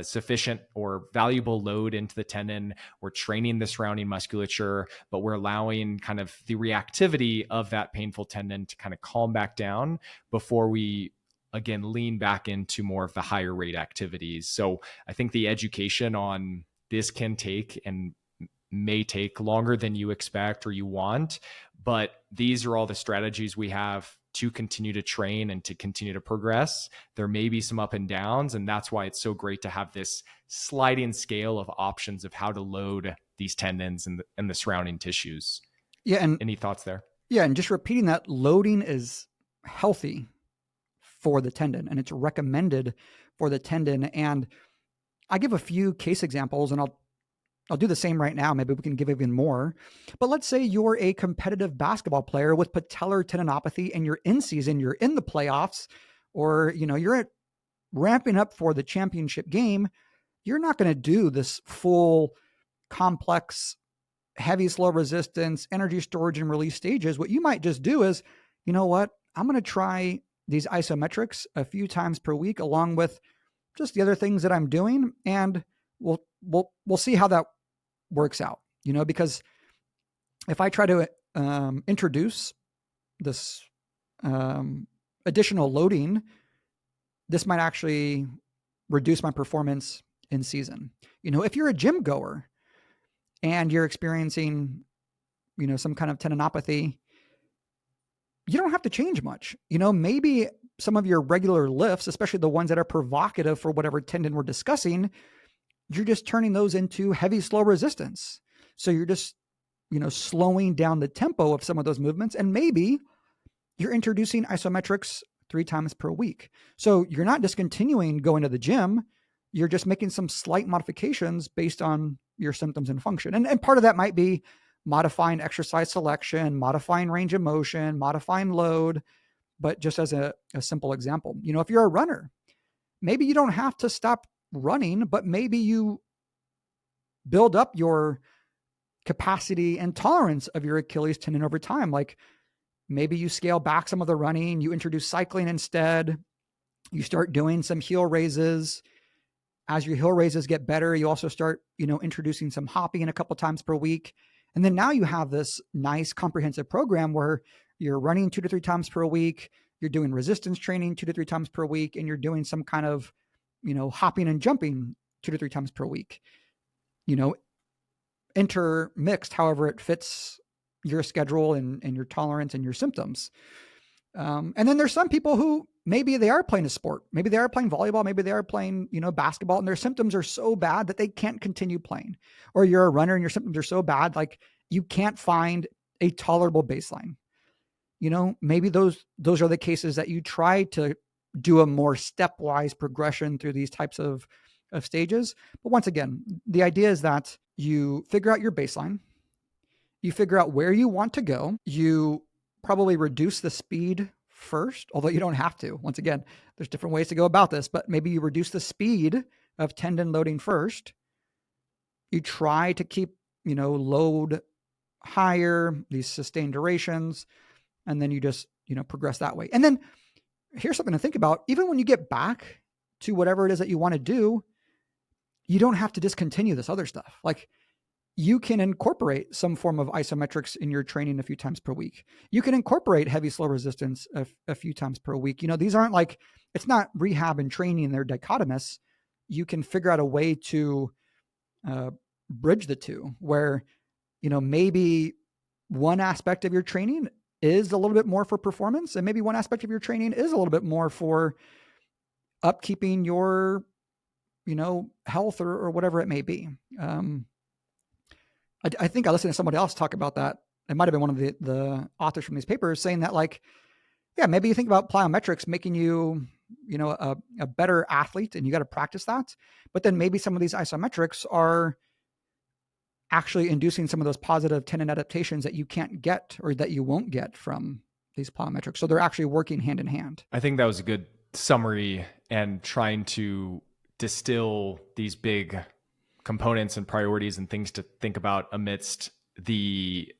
sufficient or valuable load into the tendon. We're training the surrounding musculature, but we're allowing kind of the reactivity of that painful tendon to kind of calm back down before we again lean back into more of the higher rate activities. So I think the education on this can take and may take longer than you expect or you want, but these are all the strategies we have to continue to train and to continue to progress. There may be some up and downs, and that's why it's so great to have this sliding scale of options of how to load these tendons and the surrounding tissues. Yeah. And any thoughts there? Yeah. And just repeating that loading is healthy for the tendon and it's recommended for the tendon. And I give a few case examples, and I'll do the same right now. Maybe we can give even more. But let's say you're a competitive basketball player with patellar tendinopathy and you're in season, you're in the playoffs, or you're ramping up for the championship game. You're not going to do this full complex heavy slow resistance, energy storage and release stages. What you might just do is, I'm going to try these isometrics a few times per week along with just the other things that I'm doing, and we'll see how that works out, because if I try to introduce this additional loading, this might actually reduce my performance in season. If you're a gym goer and you're experiencing, some kind of tendinopathy, you don't have to change much. Maybe some of your regular lifts, especially the ones that are provocative for whatever tendon we're discussing, you're just turning those into heavy, slow resistance. So you're just, slowing down the tempo of some of those movements. And maybe you're introducing isometrics 3 times per week. So you're not discontinuing going to the gym. You're just making some slight modifications based on your symptoms and function. And part of that might be modifying exercise selection, modifying range of motion, modifying load. But just as a simple example, if you're a runner, maybe you don't have to stop running, but maybe you build up your capacity and tolerance of your Achilles tendon over time. Like maybe you scale back some of the running, you introduce cycling instead, you start doing some heel raises. As your heel raises get better, you also start, introducing some hopping a couple times per week. And then now you have this nice comprehensive program where you're running 2 to 3 times per week, you're doing resistance training 2 to 3 times per week, and you're doing some kind of, hopping and jumping 2 to 3 times per week, intermixed, however it fits your schedule and your tolerance and your symptoms. And then there's some people who maybe they are playing a sport. Maybe they are playing volleyball. Maybe they are playing, basketball, and their symptoms are so bad that they can't continue playing. Or you're a runner and your symptoms are so bad, like you can't find a tolerable baseline. Maybe those are the cases that you try to do a more stepwise progression through these types of stages. But once again, the idea is that you figure out your baseline, you figure out where you want to go, you probably reduce the speed first, although you don't have to. Once again, there's different ways to go about this, but maybe you reduce the speed of tendon loading first. You try to keep, load higher, these sustained durations, and then you just, progress that way. And then here's something to think about. Even when you get back to whatever it is that you want to do, you don't have to discontinue this other stuff. Like you can incorporate some form of isometrics in your training a few times per week. You can incorporate heavy slow resistance a few times per week. These aren't like, it's not rehab and training, they're dichotomous. You can figure out a way to bridge the two where, maybe one aspect of your training is a little bit more for performance, and maybe one aspect of your training is a little bit more for upkeeping your, health or whatever it may be. I think I listened to somebody else talk about that. It might have been one of the authors from these papers saying that, like, yeah, maybe you think about plyometrics making you, a better athlete, and you got to practice that. But then maybe some of these isometrics are actually inducing some of those positive tendon adaptations that you can't get or that you won't get from these plyometrics. So they're actually working hand in hand. I think that was a good summary, and trying to distill these big components and priorities and things to think about amidst the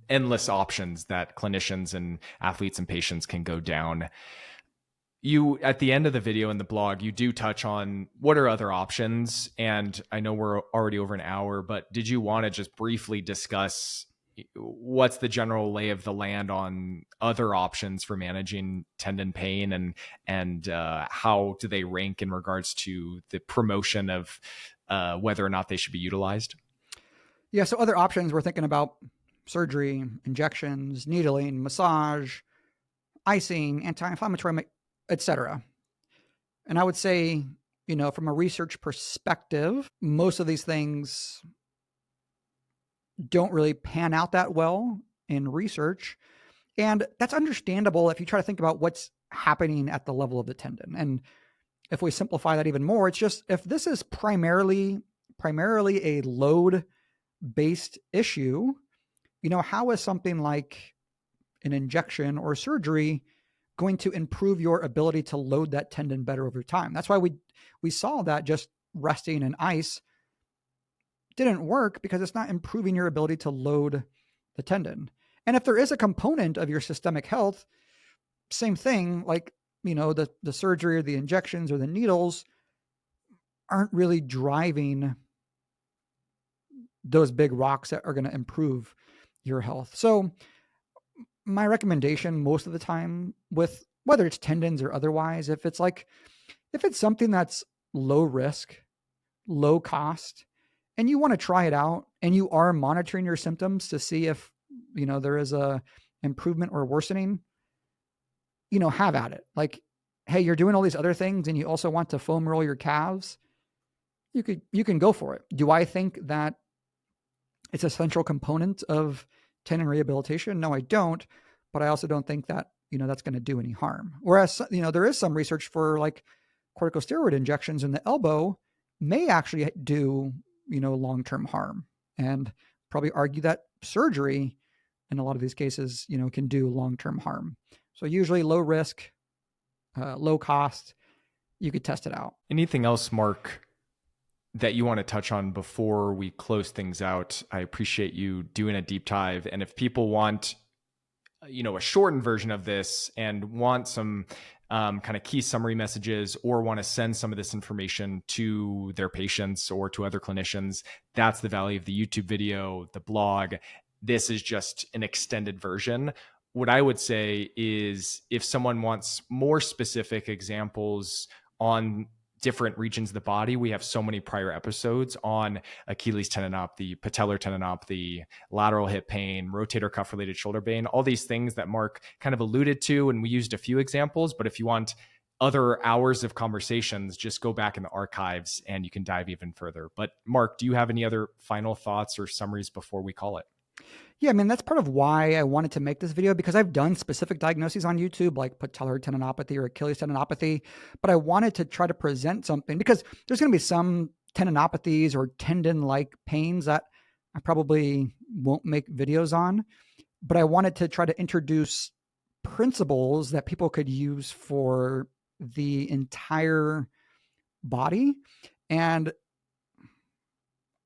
endless options that clinicians and athletes and patients can go down. You, at the end of the video in the blog, you do touch on what are other options. And I know we're already over an hour, but did you want to just briefly discuss what's the general lay of the land on other options for managing tendon pain, and how do they rank in regards to the promotion of whether or not they should be utilized? Yeah. So other options, we're thinking about surgery, injections, needling, massage, icing, anti-inflammatory, etc. And I would say, from a research perspective, most of these things don't really pan out that well in research. And that's understandable if you try to think about what's happening at the level of the tendon. And if we simplify that even more, it's just, if this is primarily a load based issue, how is something like an injection or surgery going to improve your ability to load that tendon better over time? That's why we saw that just resting in ice didn't work, because it's not improving your ability to load the tendon. And if there is a component of your systemic health, same thing, like, the surgery or the injections or the needles aren't really driving those big rocks that are going to improve your health. So my recommendation most of the time, with whether it's tendons or otherwise, if it's something that's low risk, low cost, and you want to try it out, and you are monitoring your symptoms to see if, there is a improvement or worsening, have at it. Like, hey, you're doing all these other things and you also want to foam roll your calves, you can go for it. Do I think that it's a central component of tendon rehabilitation? No, I don't. But I also don't think that, that's going to do any harm. Whereas, there is some research for, like, corticosteroid injections in the elbow may actually do, long-term harm, and probably argue that surgery in a lot of these cases, can do long-term harm. So usually low risk, low cost, you could test it out. Anything else, Mark, that you want to touch on before we close things out? I appreciate you doing a deep dive. And if people want, a shortened version of this and want some kind of key summary messages, or want to send some of this information to their patients or to other clinicians, that's the value of the YouTube video, the blog. This is just an extended version. What I would say is, if someone wants more specific examples on different regions of the body, we have so many prior episodes on Achilles tendinopathy, patellar tendinopathy, lateral hip pain, rotator cuff related shoulder pain, all these things that Mark kind of alluded to. And we used a few examples, but if you want other hours of conversations, just go back in the archives and you can dive even further. But Mark, do you have any other final thoughts or summaries before we call it? Yeah, I mean, that's part of why I wanted to make this video, because I've done specific diagnoses on YouTube, like patellar tendinopathy or Achilles tendinopathy, but I wanted to try to present something, because there's going to be some tendinopathies or tendon-like pains that I probably won't make videos on, but I wanted to try to introduce principles that people could use for the entire body. And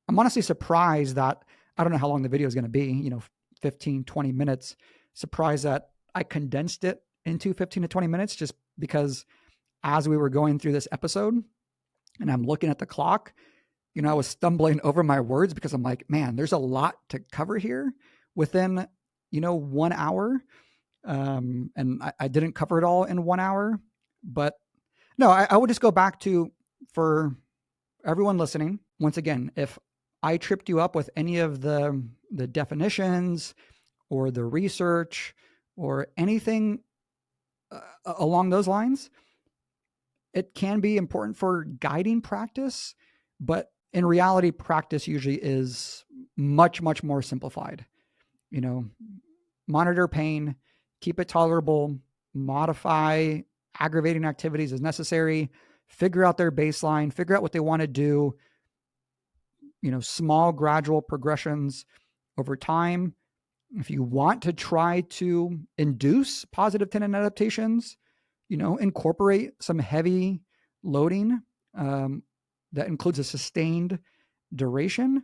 I'm honestly surprised that, I don't know how long the video is going to be, 15, 20 minutes. Surprised that I condensed it into 15 to 20 minutes, just because as we were going through this episode and I'm looking at the clock, I was stumbling over my words, because I'm like, man, there's a lot to cover here within, 1 hour. And I didn't cover it all in 1 hour, but no, I would just go back to, for everyone listening, once again, if I tripped you up with any of the definitions or the research or anything along those lines, it can be important for guiding practice, but in reality, practice usually is much, much more simplified. Monitor pain, keep it tolerable, modify aggravating activities as necessary, figure out their baseline, figure out what they want to do, small gradual progressions over time. If you want to try to induce positive tendon adaptations, incorporate some heavy loading that includes a sustained duration,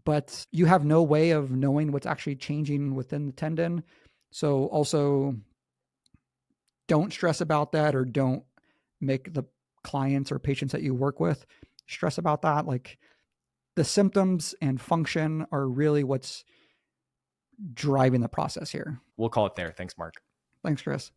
but you have no way of knowing what's actually changing within the tendon. So also don't stress about that, or don't make the clients or patients that you work with stress about that. Like, the symptoms and function are really what's driving the process here. We'll call it there. Thanks, Marc. Thanks, Chris.